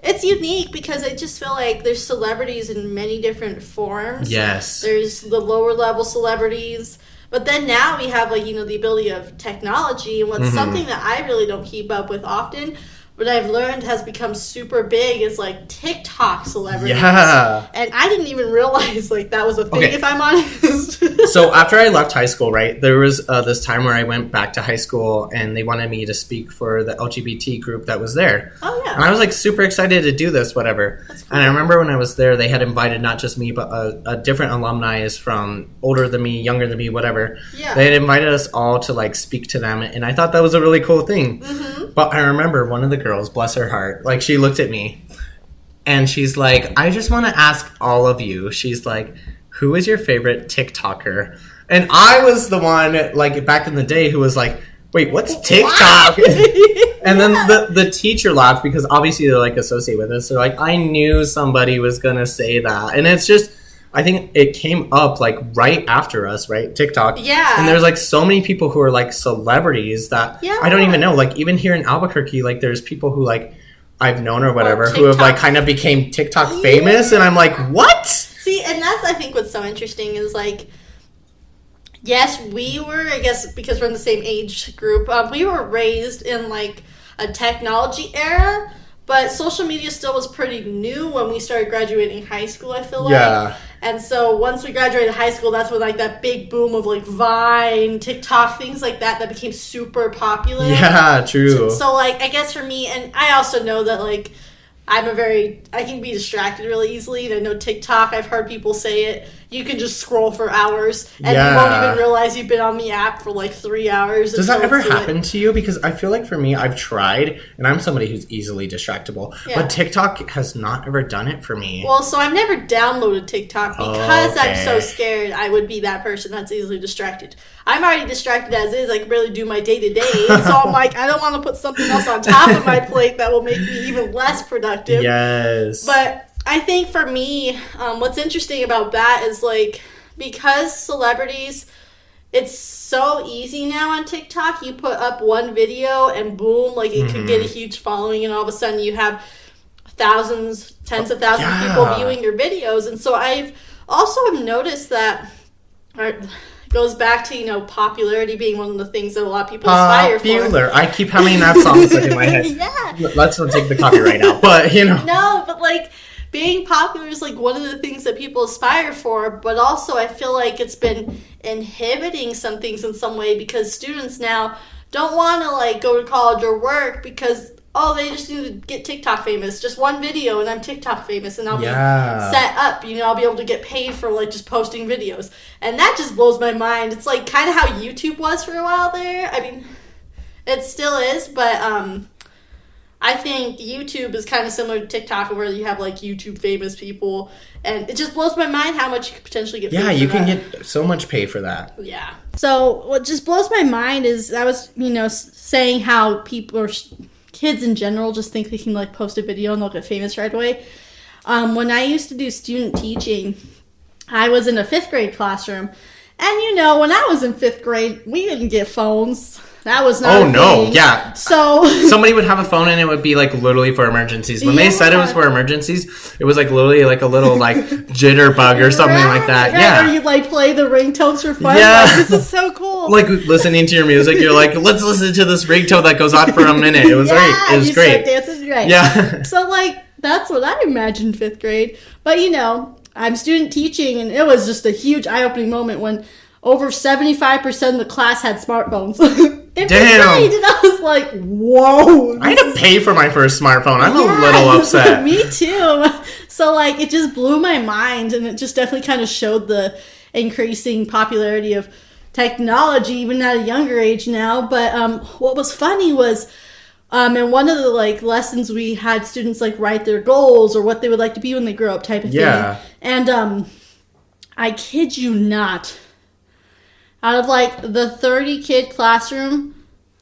It's unique because I just feel like there's celebrities in many different forms. Yes. There's the lower level celebrities. But then now we have, like, the ability of technology. And what's something that I really don't keep up with often, but I've learned has become super big, is, like, TikTok celebrities. Yeah. And I didn't even realize, like, that was a thing, if I'm honest. So after I left high school, right, there was this time where I went back to high school, and they wanted me to speak for the LGBT group that was there. Oh, yeah. And I was, like, super excited to do this, whatever. That's cool. And I remember when I was there, they had invited not just me, but a different alumni from older than me, younger than me, whatever. Yeah. They had invited us all to, like, speak to them, and I thought that was a really cool thing. Mm-hmm. But I remember one of the girls, bless her heart, like, she looked at me, and she's like, I just want to ask all of you, she's like, who is your favorite TikToker? And I was the one, like, back in the day who was like, wait, what's TikTok? And then the teacher laughed, because obviously they're, like, associated with us. So, like, I knew somebody was going to say that. And it's just, I think it came up, like, right after us, right? TikTok. Yeah. And there's, like, so many people who are, like, celebrities that I don't even know. Like, even here in Albuquerque, like, there's people who, like, I've known or whatever, who have, like, kind of became TikTok famous. And I'm like, what? See, and that's, I think, what's so interesting is, like, yes, we were, I guess, because we're in the same age group, we were raised in, like, a technology era, but social media still was pretty new when we started graduating high school, I feel like. Yeah. And so once we graduated high school, that's when, like, that big boom of, like, Vine, TikTok, things like that became super popular. Yeah, true. So, like, I guess for me, and I also know that, like, I can be distracted really easily. And I know TikTok, I've heard people say it, you can just scroll for hours and you won't even realize you've been on the app for like 3 hours. Does that ever happen to you? Because I feel like for me, I've tried, and I'm somebody who's easily distractible, but TikTok has not ever done it for me. Well, so I've never downloaded TikTok because I'm so scared I would be that person that's easily distracted. I'm already distracted as is. I can barely do my day-to-day. So I'm like, I don't want to put something else on top of my plate that will make me even less productive. Yes. But I think for me, what's interesting about that is, like, because celebrities, it's so easy now on TikTok. You put up one video and boom, like, it could get a huge following, and all of a sudden you have thousands, tens of thousands of people viewing your videos. And so I've also noticed that it goes back to, popularity being one of the things that a lot of people aspire for. I keep humming that song stuck in my head. Yeah. Let's not take the copyright out, but, No, but, like, being popular is, like, one of the things that people aspire for, but also I feel like it's been inhibiting some things in some way, because students now don't want to, like, go to college or work because, they just need to get TikTok famous. Just one video and I'm TikTok famous and I'll be set up, I'll be able to get paid for, like, just posting videos. And that just blows my mind. It's, like, kind of how YouTube was for a while there. I mean, it still is, but, I think YouTube is kind of similar to TikTok, where you have, like, YouTube famous people, and it just blows my mind how much you could potentially get paid for that. Yeah, you can get so much pay for that. Yeah. So what just blows my mind is I was, saying how people or kids in general just think they can, like, post a video and they'll get famous right away. When I used to do student teaching, I was in a 5th grade classroom, and, when I was in 5th grade, we didn't get phones. That was not a thing. Yeah. So somebody would have a phone and it would be, like, literally for emergencies. When they said it was for emergencies, it was, like, literally like a little, like, jitterbug or something like that. Right. Yeah. Or you'd, like, play the ringtones for fun. Yeah. Like, this is so cool. Like, listening to your music, you're like, let's listen to this ringtone that goes on for a minute. It was great. It was great. Start dancing, right. Yeah. So, like, that's what I imagined 5th grade. But, I'm student teaching, and it was just a huge eye-opening moment when over 75% of the class had smartphones. In Damn. grade, and I was like, whoa. I had to pay for my first smartphone. I'm a little upset. Me too. So, like, it just blew my mind, and it just definitely kind of showed the increasing popularity of technology, even at a younger age now. But what was funny was, in one of the, like, lessons, we had students, like, write their goals or what they would like to be when they grow up type of thing. And I kid you not, out of, like, the 30-kid classroom,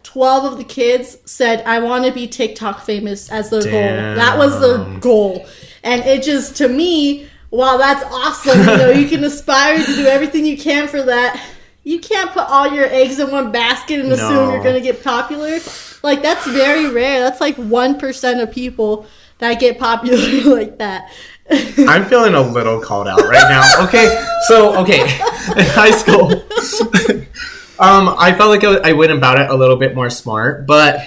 12 of the kids said, I want to be TikTok famous as their goal. That was their goal. And it just, to me, wow, that's awesome. You know, you can aspire to do everything you can for that. You can't put all your eggs in one basket and assume you're going to get popular. Like, that's very rare. That's like 1% of people that get popular like that. I'm feeling a little called out right now. Okay, in high school, I felt like I went about it a little bit more smart, but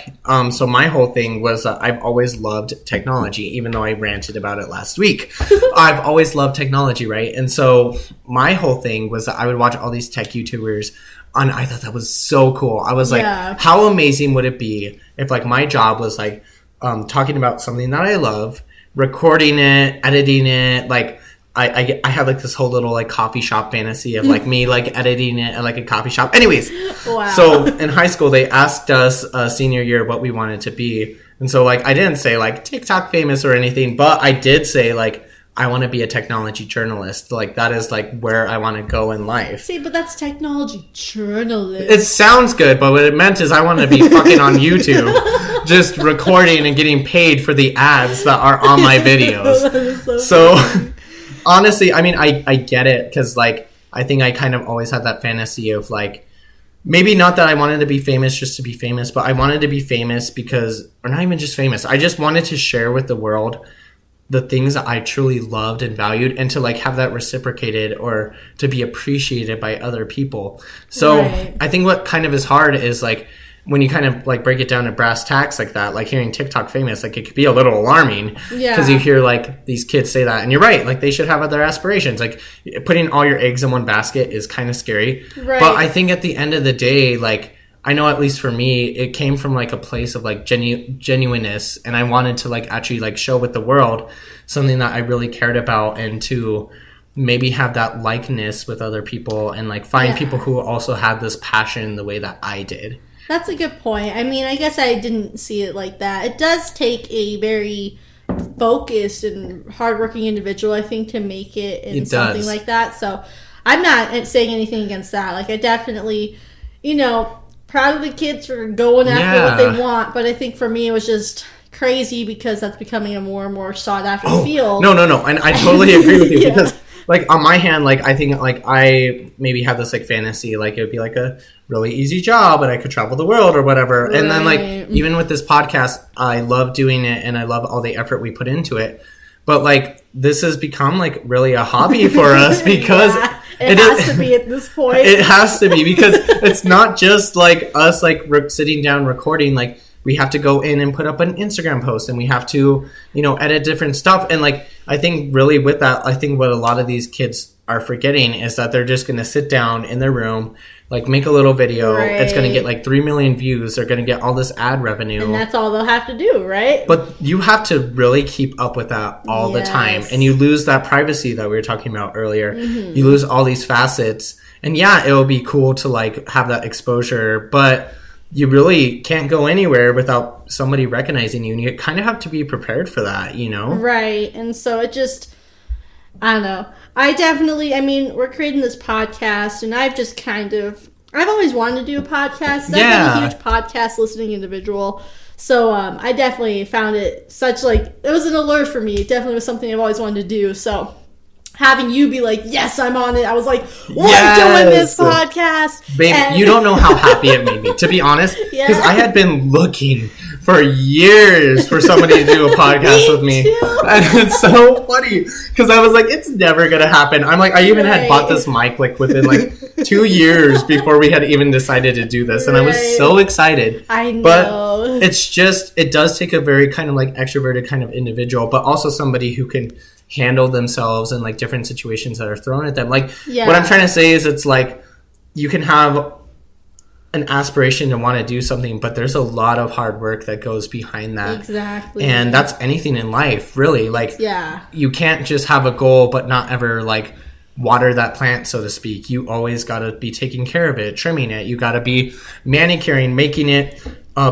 so my whole thing was I've always loved technology, even though I ranted about it last week. I've always loved technology, right? And so my whole thing was that I would watch all these tech YouTubers, and I thought that was so cool. I was like, how amazing would it be if, like, my job was like talking about something that I love, recording it, editing it, like I had like this whole little like coffee shop fantasy of like me like editing it at like a coffee shop. Anyways, wow. So in high school they asked us senior year what we wanted to be, and so like I didn't say like TikTok famous or anything, but I did say like I want to be a technology journalist. Like that is like where I want to go in life. See, but that's technology journalist. It sounds good, but what it meant is I wanted to be fucking on YouTube, just recording and getting paid for the ads that are on my videos. So honestly, I mean, I get it, because like I think I kind of always had that fantasy of like, maybe not that I wanted to be famous just to be famous, but I wanted to be famous because, or not even just famous, I just wanted to share with the world the things that I truly loved and valued, and to like have that reciprocated or to be appreciated by other people. So I think what kind of is hard is like when you kind of like break it down to brass tacks like that, like hearing TikTok famous, like it could be a little alarming, because you hear like these kids say that, and you're right, like they should have other aspirations. Like putting all your eggs in one basket is kind of scary. But I think at the end of the day, like I know at least for me, it came from like a place of like genuineness, and I wanted to like actually like show with the world something that I really cared about, and to maybe have that likeness with other people, and like find people who also had this passion the way that I did. That's a good point. I mean, I guess I didn't see it like that. It does take a very focused and hardworking individual, I think, to make it in something like that. So I'm not saying anything against that. Like I definitely, you know, proud of the kids for going after what they want, but I think for me it was just crazy because that's becoming a more and more sought after field. No, and I totally agree with you because like on my hand, like I think like I maybe had this like fantasy, like it would be like a really easy job and I could travel the world or whatever. And then like even with this podcast, I love doing it and I love all the effort we put into it. But like this has become like really a hobby for us because it has to be at this point. It has to be because it's not just like us like sitting down recording. Like we have to go in and put up an Instagram post, and we have to, you know, edit different stuff. And like I think really with that, I think what a lot of these kids are forgetting is that they're just going to sit down in their room, like make a little video. It's going to get like 3 million views. They're going to get all this ad revenue. And that's all they'll have to do, right? But you have to really keep up with that all the time. And you lose that privacy that we were talking about earlier. You lose all these facets. And yeah, it will be cool to like have that exposure, but you really can't go anywhere without somebody recognizing you. And you kind of have to be prepared for that, you know? Right. And so it just, I don't know. I mean, we're creating this podcast, and I've always wanted to do a podcast. I've been a huge podcast listening individual. So I definitely found it it was an alert for me. It definitely was something I've always wanted to do. So having you be like, yes, I'm on it. I was like, we're doing this podcast. Babe, you don't know how happy it made me, to be honest. Because I had been looking for years for somebody to do a podcast with me. And it's so funny because I was like, it's never going to happen. I'm like, I even had bought this mic like within like 2 years before we had even decided to do this. And I was so excited. I know. But it's just, it does take a very kind of like extroverted kind of individual, but also somebody who can handle themselves in like different situations that are thrown at them. Like what I'm trying to say is it's like you can have an aspiration to want to do something, but there's a lot of hard work that goes behind that. Exactly. And that's anything in life, really. Like, yeah, you can't just have a goal but not ever like water that plant, so to speak. You always got to be taking care of it, trimming it. You got to be manicuring, making it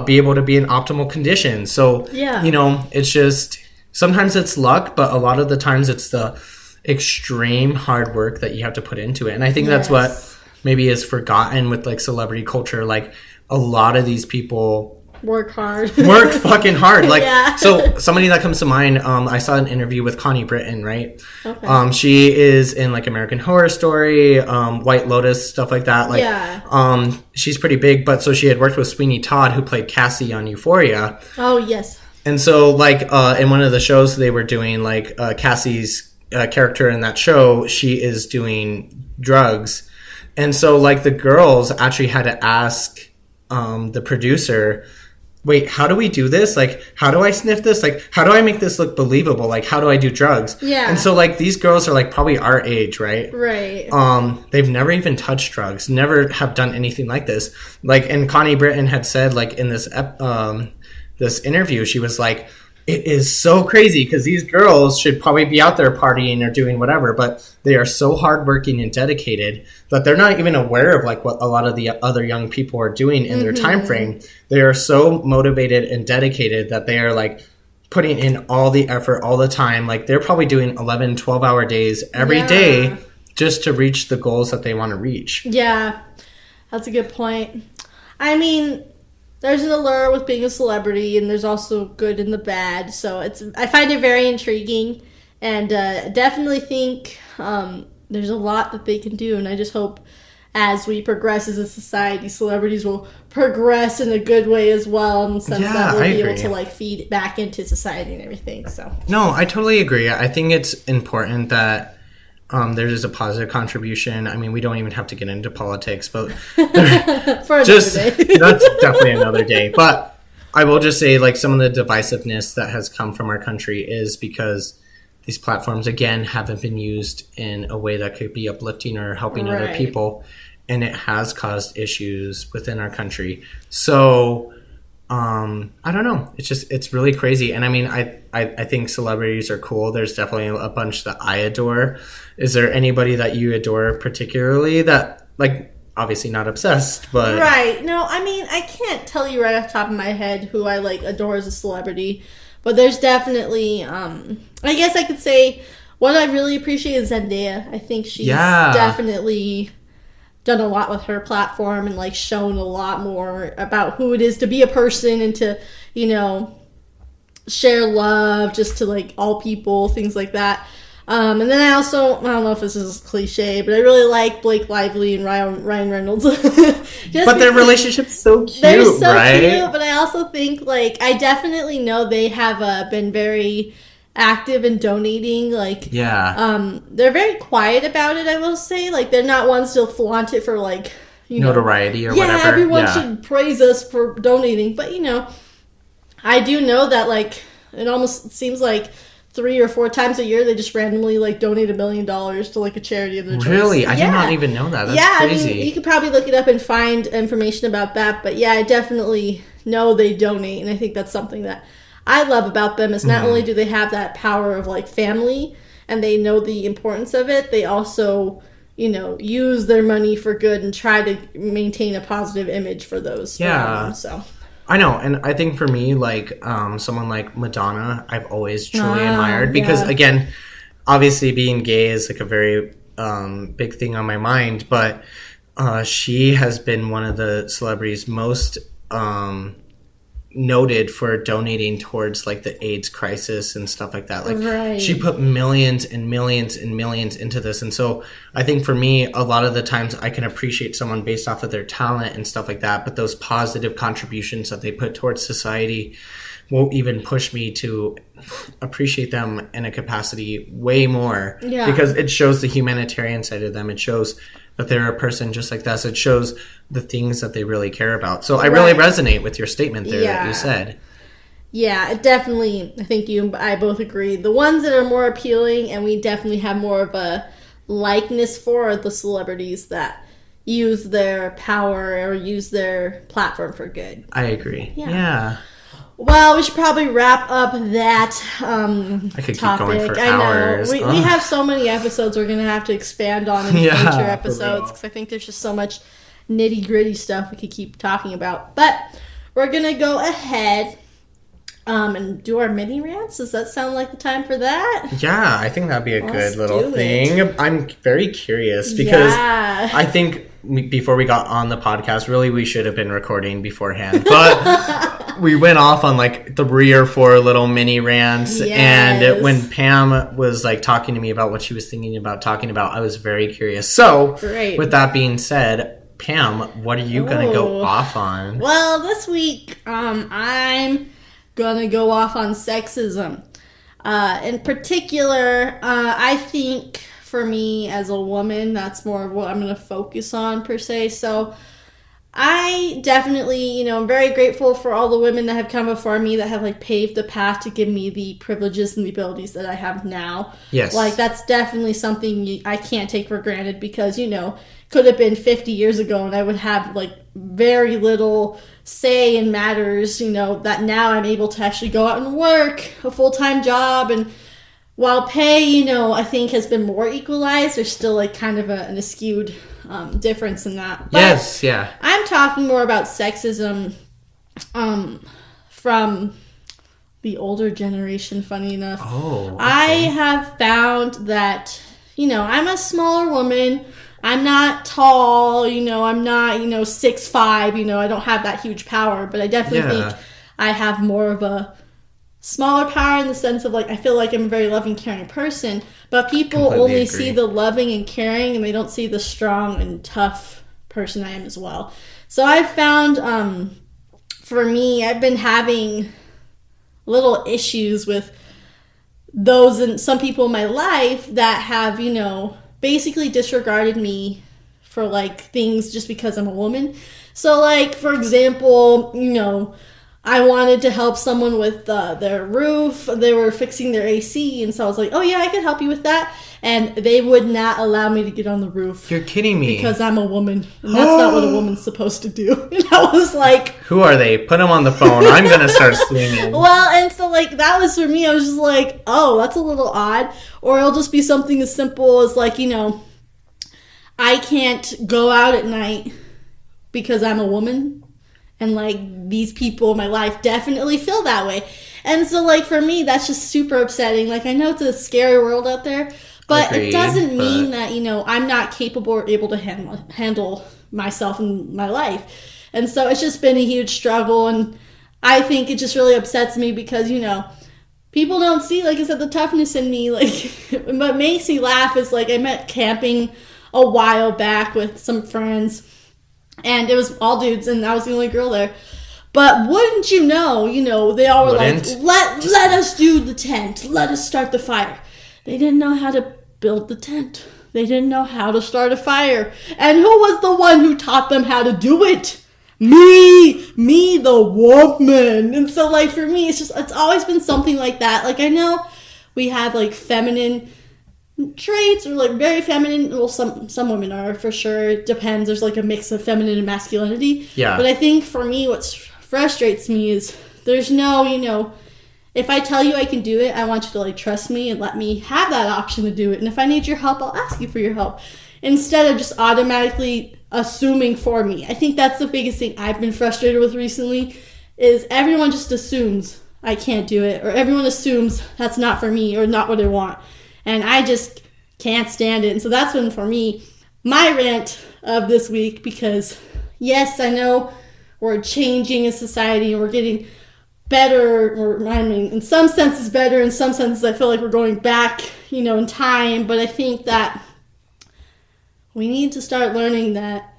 be able to be in optimal condition. So, yeah, you know, it's just sometimes it's luck, but a lot of the times it's the extreme hard work that you have to put into it. And I think that's what maybe is forgotten with like celebrity culture. Like, a lot of these people work hard, fucking hard. Like, yeah. So somebody that comes to mind, I saw an interview with Connie Britton, right? Okay. She is in like American Horror Story, White Lotus, stuff like that. Like, yeah. She's pretty big, but so she had worked with Sweeney Todd, who played Cassie on Euphoria. Oh, yes. And so, like, in one of the shows they were doing, like, Cassie's character in that show, she is doing drugs. And so, like, the girls actually had to ask the producer, wait, how do we do this? Like, how do I sniff this? Like, how do I make this look believable? Like, how do I do drugs? Yeah. And so, like, these girls are, like, probably our age, right? Right. They've never even touched drugs, never have done anything like this. Like, and Connie Britton had said, like, in this this interview, she was like, it is so crazy because these girls should probably be out there partying or doing whatever, but they are so hardworking and dedicated that they're not even aware of like what a lot of the other young people are doing in their time frame. They are so motivated and dedicated that they are like putting in all the effort all the time. Like, they're probably doing 11, 12-hour days every day just to reach the goals that they want to reach. Yeah, that's a good point. I mean, there's an allure with being a celebrity, and there's also good and the bad. So I find it very intriguing, and definitely think there's a lot that they can do. And I just hope as we progress as a society, celebrities will progress in a good way as well, in the sense that we'll be able to like feed back into society and everything. So no, I totally agree. I think it's important that there's a positive contribution. I mean, we don't even have to get into politics, but for another day. That's definitely another day. But I will just say, like, some of the divisiveness that has come from our country is because these platforms, again, haven't been used in a way that could be uplifting or helping other people. And it has caused issues within our country. So, I don't know. It's really crazy. And I mean, I think celebrities are cool. There's definitely a bunch that I adore. Is there anybody that you adore particularly that, like, obviously not obsessed, but... Right. No, I mean, I can't tell you right off the top of my head who I, like, adore as a celebrity. But there's definitely, I guess I could say what I really appreciate is Zendaya. I think she's definitely done a lot with her platform and, like, shown a lot more about who it is to be a person and to, you know, share love just to, like, all people, things like that. And then I don't know if this is cliche, but I really like Blake Lively and Ryan Reynolds. But their relationship's so cute, they're so right? cute, but I also think, like, I definitely know they have been very active in donating. Like, they're very quiet about it, I will say. Like, they're not ones to flaunt it for, like, you know, notoriety or whatever. Everyone should praise us for donating. But, you know, I do know that, like, it almost seems like 3 or 4 times a year they just randomly, like, donate $1 million to, like, a charity of their choice. Really? I did not even know that. That's crazy. I mean, you could probably look it up and find information about that. But yeah, I definitely know they donate, and I think that's something that I love about them is not only do they have that power of, like, family and they know the importance of it, they also, you know, use their money for good and try to maintain a positive image for those around them, so. I know, and I think for me, like, someone like Madonna, I've always truly admired because, again, obviously being gay is, like, a very big thing on my mind, but she has been one of the celebrities most noted for donating towards, like, the AIDS crisis and stuff like that. Like, she put millions and millions and millions into this, and so I think for me, a lot of the times I can appreciate someone based off of their talent and stuff like that, but those positive contributions that they put towards society will even push me to appreciate them in a capacity way more because it shows the humanitarian side of them. It shows that they're a person just like us. It shows the things that they really care about. So I really resonate with your statement there that you said. Yeah, it definitely, I think you and I both agree. The ones that are more appealing and we definitely have more of a likeness for are the celebrities that, use their power or use their platform for good. I agree. Yeah. Well, we should probably wrap up that I could topic. keep going for I know. hours. We have so many episodes we're going to have to expand on in future episodes because I think there's just so much nitty-gritty stuff we could keep talking about. But we're going to go ahead and do our mini rants. Does that sound like the time for that? Yeah, I think that'd be a good little do thing. I'm very curious because I think before we got on the podcast, really we should have been recording beforehand. But we went off on like 3 or 4 little mini rants. Yes. And when Pam was like talking to me about what she was thinking about talking about, I was very curious. So with that being said, Pam, what are you going to go off on? Well, this week I'm gonna go off on sexism. In particular, I think for me as a woman, that's more of what I'm gonna focus on per se. So I definitely, I'm very grateful for all the women that have come before me that have like paved the path to give me the privileges and the abilities that I have now. Yes. Like that's definitely something I can't take for granted because, could have been 50 years ago and I would have like very little say in matters, that now I'm able to actually go out and work a full-time job. And while pay, I think has been more equalized, there's still like kind of an skewed difference in that. But yes, yeah. I'm talking more about sexism from the older generation, funny enough. Oh, okay. I have found that, I'm a smaller woman. I'm not tall, I'm not, 6'5", I don't have that huge power, but I definitely think I have more of a smaller power in the sense of like, I feel like I'm a very loving, caring person, but people only see the loving and caring and they don't see the strong and tough person I am as well. So I've found, for me, I've been having little issues with those and some people in my life that have, basically disregarded me for like things just because I'm a woman. So like, for example, I wanted to help someone with their roof. They were fixing their AC. And so I was like, oh yeah, I could help you with that. And they would not allow me to get on the roof. You're kidding me. Because I'm a woman. And that's not what a woman's supposed to do. And I was like... Who are they? Put them on the phone. I'm going to start swinging. Well, and so like that was for me. I was just like, oh, that's a little odd. Or it'll just be something as simple as like, I can't go out at night because I'm a woman. And like these people in my life definitely feel that way. And so like for me, that's just super upsetting. Like I know it's a scary world out there. But it doesn't mean that, I'm not capable or able to handle myself in my life. And so it's just been a huge struggle. And I think it just really upsets me because, people don't see, like I said, the toughness in me. Like, what makes me laugh is, like, I met camping a while back with some friends. And it was all dudes, and I was the only girl there. But wouldn't you know, they all were like, let us do the tent. Let us start the fire. They didn't know how to build the tent. They didn't know how to start a fire. And who was the one who taught them how to do it? Me, the woman. And so, like, for me, it's always been something like that. Like, I know we have, like, feminine traits or, like, very feminine. Well, some women are, for sure. It depends. There's, like, a mix of feminine and masculinity. Yeah. But I think, for me, what frustrates me is there's no, if I tell you I can do it, I want you to, like, trust me and let me have that option to do it. And if I need your help, I'll ask you for your help. Instead of just automatically assuming for me. I think that's the biggest thing I've been frustrated with recently is everyone just assumes I can't do it. Or everyone assumes that's not for me or not what I want. And I just can't stand it. And so that's been, for me, my rant of this week. Because, yes, I know we're changing as society and we're getting better, or I mean, in some senses better, in some senses I feel like we're going back, in time, but I think that we need to start learning that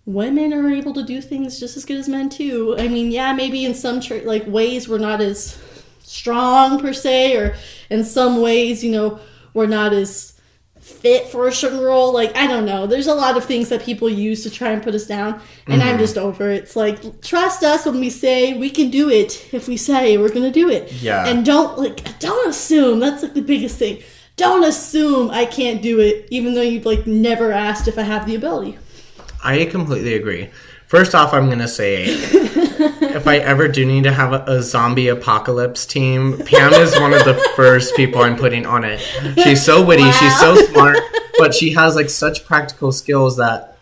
women are able to do things just as good as men too. I mean, yeah, maybe in some ways we're not as strong per se, or in some ways, we're not as fit for a certain role. Like, I don't know. There's a lot of things that people use to try and put us down. And I'm just over it. It's like, trust us when we say we can do it. If we say we're going to do it. Yeah. And don't assume. That's like the biggest thing. Don't assume I can't do it, even though you've like never asked if I have the ability. I completely agree. First off, I'm going to say, if I ever do need to have a zombie apocalypse team, Pam is one of the first people I'm putting on it. She's so witty, wow. She's so smart, but she has like such practical skills that,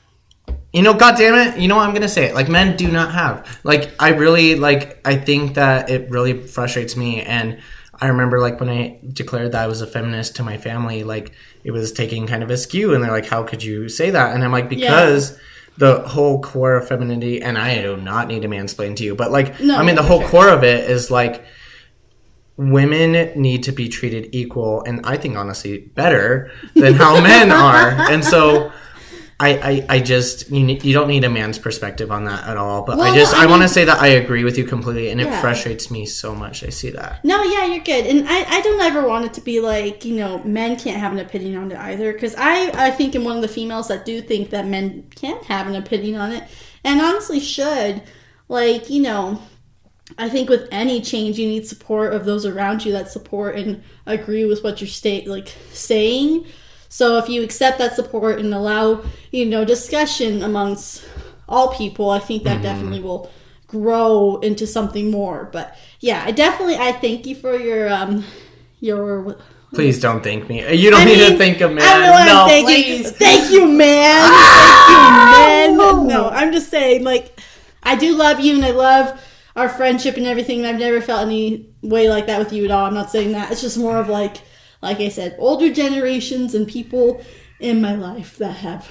you know, God damn it, you know what, I'm going to say it, like men do not have. Like, I really, like, I think that it really frustrates me. And I remember like when I declared that I was a feminist to my family, like it was taking kind of askew, and they're like, how could you say that? And I'm like, because the whole core of femininity, and I do not need to mansplain to you, but like, no, I mean, the whole core of it is like, women need to be treated equal, and I think honestly better than how men are. And so I just, you don't need a man's perspective on that at all. But well, I want to say that I agree with you completely, and it frustrates me so much. I see that. No, yeah, you're good. And I don't ever want it to be like, you know, men can't have an opinion on it either. Because I think I'm one of the females that do think that men can't have an opinion on it. And honestly should. Like, you know, I think with any change, you need support of those around you that support and agree with what you're saying. So if you accept that support and allow, you know, discussion amongst all people, I think that definitely will grow into something more. But yeah, I thank you for your. Please don't thank me. You don't need to thank a man. No, please. Thank you, man. Thank you, man. No, I'm just saying, like, I do love you, and I love our friendship and everything. And I've never felt any way like that with you at all. I'm not saying that. It's just more of like I said, older generations and people in my life that have.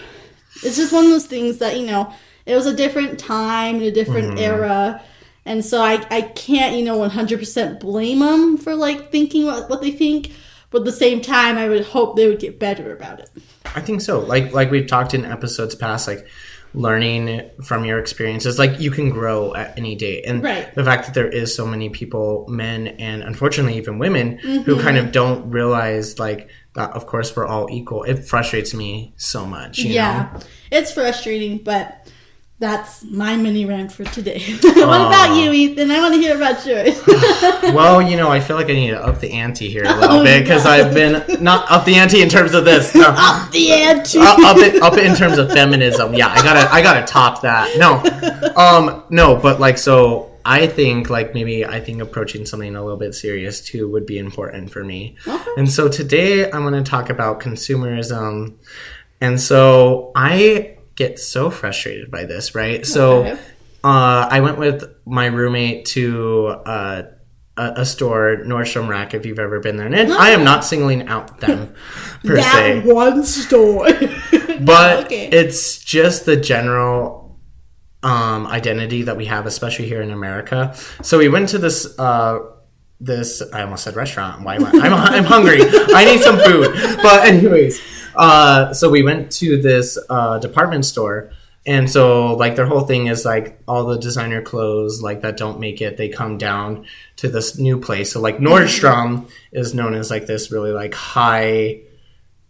It's just one of those things that, you know, it was a different time and a different era. And so I can't, you know, 100% blame them for, like, thinking what they think. But at the same time, I would hope they would get better about it. I think so. Like we've talked in episodes past, like, learning from your experiences, like, you can grow at any day. And the fact that there is so many people, men and unfortunately even women, who kind of don't realize, like, that of course we're all equal, it frustrates me so much, you know? It's frustrating, but that's my mini rant for today. What about you, Ethan? I want to hear about yours. Well, you know, I feel like I need to up the ante here a little bit, because I've been not up the ante in terms of this. No. Up the ante. Up it in terms of feminism. Yeah, I gotta top that. No, but like, so I think approaching something a little bit serious too would be important for me. Okay. And so today I'm going to talk about consumerism, and so I get so frustrated by this, right? So I went with my roommate to a store, Nordstrom Rack, if you've ever been there. And I am not singling out them per se. That one store. But it's just the general identity that we have, especially here in America. So we went to this I almost said restaurant. Why am I'm hungry. I need some food. But anyways, so we went to this department store, and so like their whole thing is like all the designer clothes like that don't make it, they come down to this new place. So like Nordstrom is known as like this really like high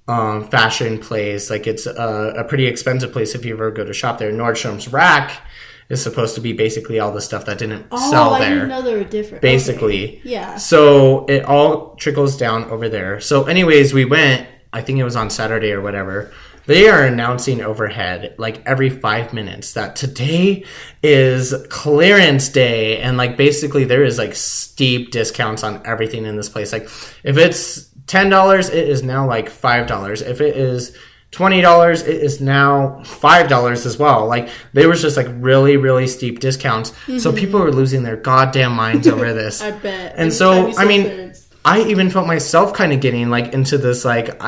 fashion place. Like it's a pretty expensive place if you ever go to shop there. Nordstrom's Rack is supposed to be basically all the stuff that didn't sell there. I didn't know they were different. Basically. Okay. Yeah. So it all trickles down over there. So anyways, we went, I think it was on Saturday or whatever. They are announcing overhead like every 5 minutes that today is clearance day. And like basically there is like steep discounts on everything in this place. Like if it's $10, it is now like $5. If it is $20, it is now $5 as well. Like there was just like really, really steep discounts. So people were losing their goddamn minds over this. I bet. And so, I mean, I even felt myself kind of getting like into this like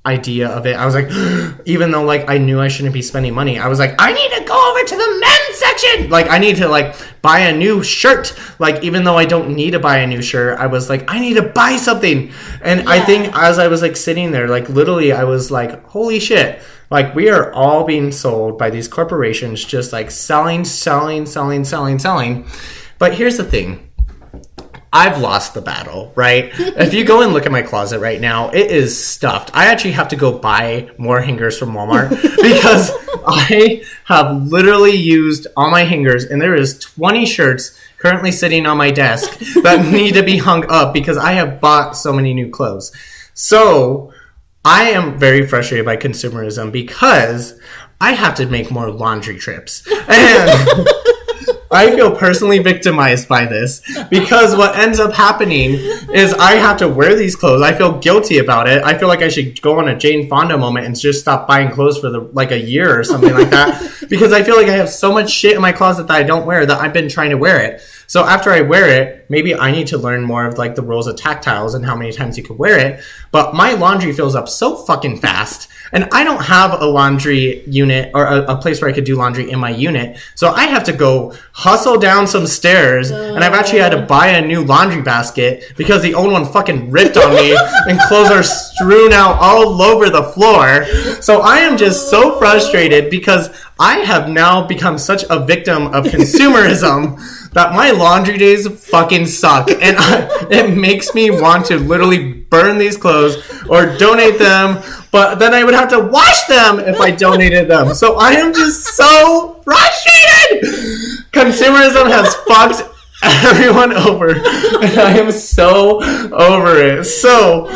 idea of it. I was like, even though like I knew I shouldn't be spending money, I was like, I need to go over to the men's section. Like I need to like buy a new shirt. Like even though I don't need to buy a new shirt, I was like, I need to buy something. And I think as I was like sitting there, like literally I was like, holy shit. Like we are all being sold by these corporations, just like selling. But here's the thing. I've lost the battle, right? If you go and look at my closet right now, it is stuffed. I actually have to go buy more hangers from Walmart because I have literally used all my hangers, and there is 20 shirts currently sitting on my desk that need to be hung up because I have bought so many new clothes. So I am very frustrated by consumerism because I have to make more laundry trips. And I feel personally victimized by this because what ends up happening is I have to wear these clothes. I feel guilty about it. I feel like I should go on a Jane Fonda moment and just stop buying clothes for a year or something like that because I feel like I have so much shit in my closet that I don't wear that I've been trying to wear it. So after I wear it, maybe I need to learn more of the rules of tactiles and how many times you can wear it. But my laundry fills up so fucking fast. And I don't have a laundry unit or a place where I could do laundry in my unit. So I have to go hustle down some stairs. And I've actually had to buy a new laundry basket because the old one fucking ripped on me and clothes are strewn out all over the floor. So I am just so frustrated because I have now become such a victim of consumerism that my laundry days fucking suck. And it makes me want to literally burn these clothes or donate them. But then I would have to wash them if I donated them. So I am just so frustrated. Consumerism has fucked everyone over. And I am so over it. So,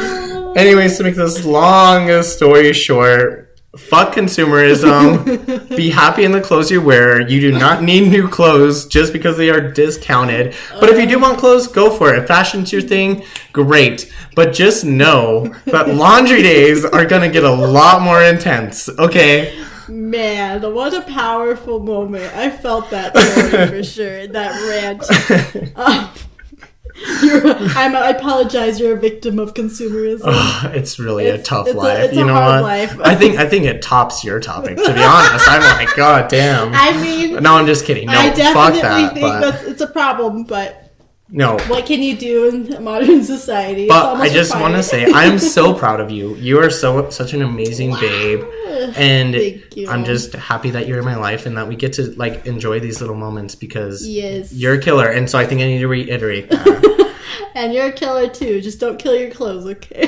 anyways, to make this long story short, fuck consumerism. Be happy in the clothes you wear. You do not need new clothes just because they are discounted. But if you do want clothes, go for it. If fashion's your thing, great. But just know that laundry days are going to get a lot more intense, okay? Man, what a powerful moment. I felt that story for sure, that rant. I apologize, you're a victim of consumerism. It's really a tough life. It's you know what? Life. I think it tops your topic, to be honest. I'm like, God damn. I mean, no, I'm just kidding. No, I definitely fuck that, think it's a problem, but no. What can you do in modern society? But I just want to say, I'm so proud of you. You are such an amazing babe. And thank you. I'm just happy that you're in my life and that we get to enjoy these little moments because yes. You're a killer. And so I think I need to reiterate that. And you're a killer too. Just don't kill your clothes, okay?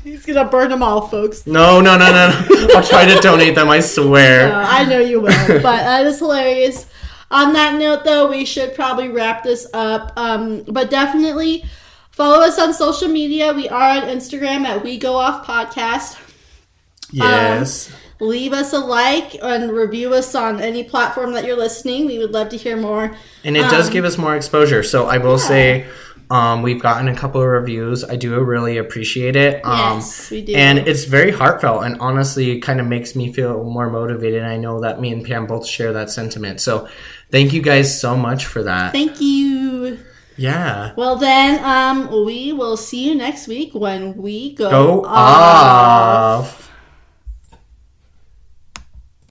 He's gonna burn them all, folks. No. I'll try to donate them, I swear. I know you will. But that is hilarious. On that note, though, we should probably wrap this up. But definitely follow us on social media. We are on Instagram at We Go Off Podcast. Yes. Leave us a like and review us on any platform that you're listening. We would love to hear more. And it does give us more exposure. So I will say we've gotten a couple of reviews. I do really appreciate it. Yes, we do. And it's very heartfelt and honestly kind of makes me feel more motivated. I know that me and Pam both share that sentiment. So thank you guys so much for that. Thank you. Yeah. Well, then we will see you next week when we go off.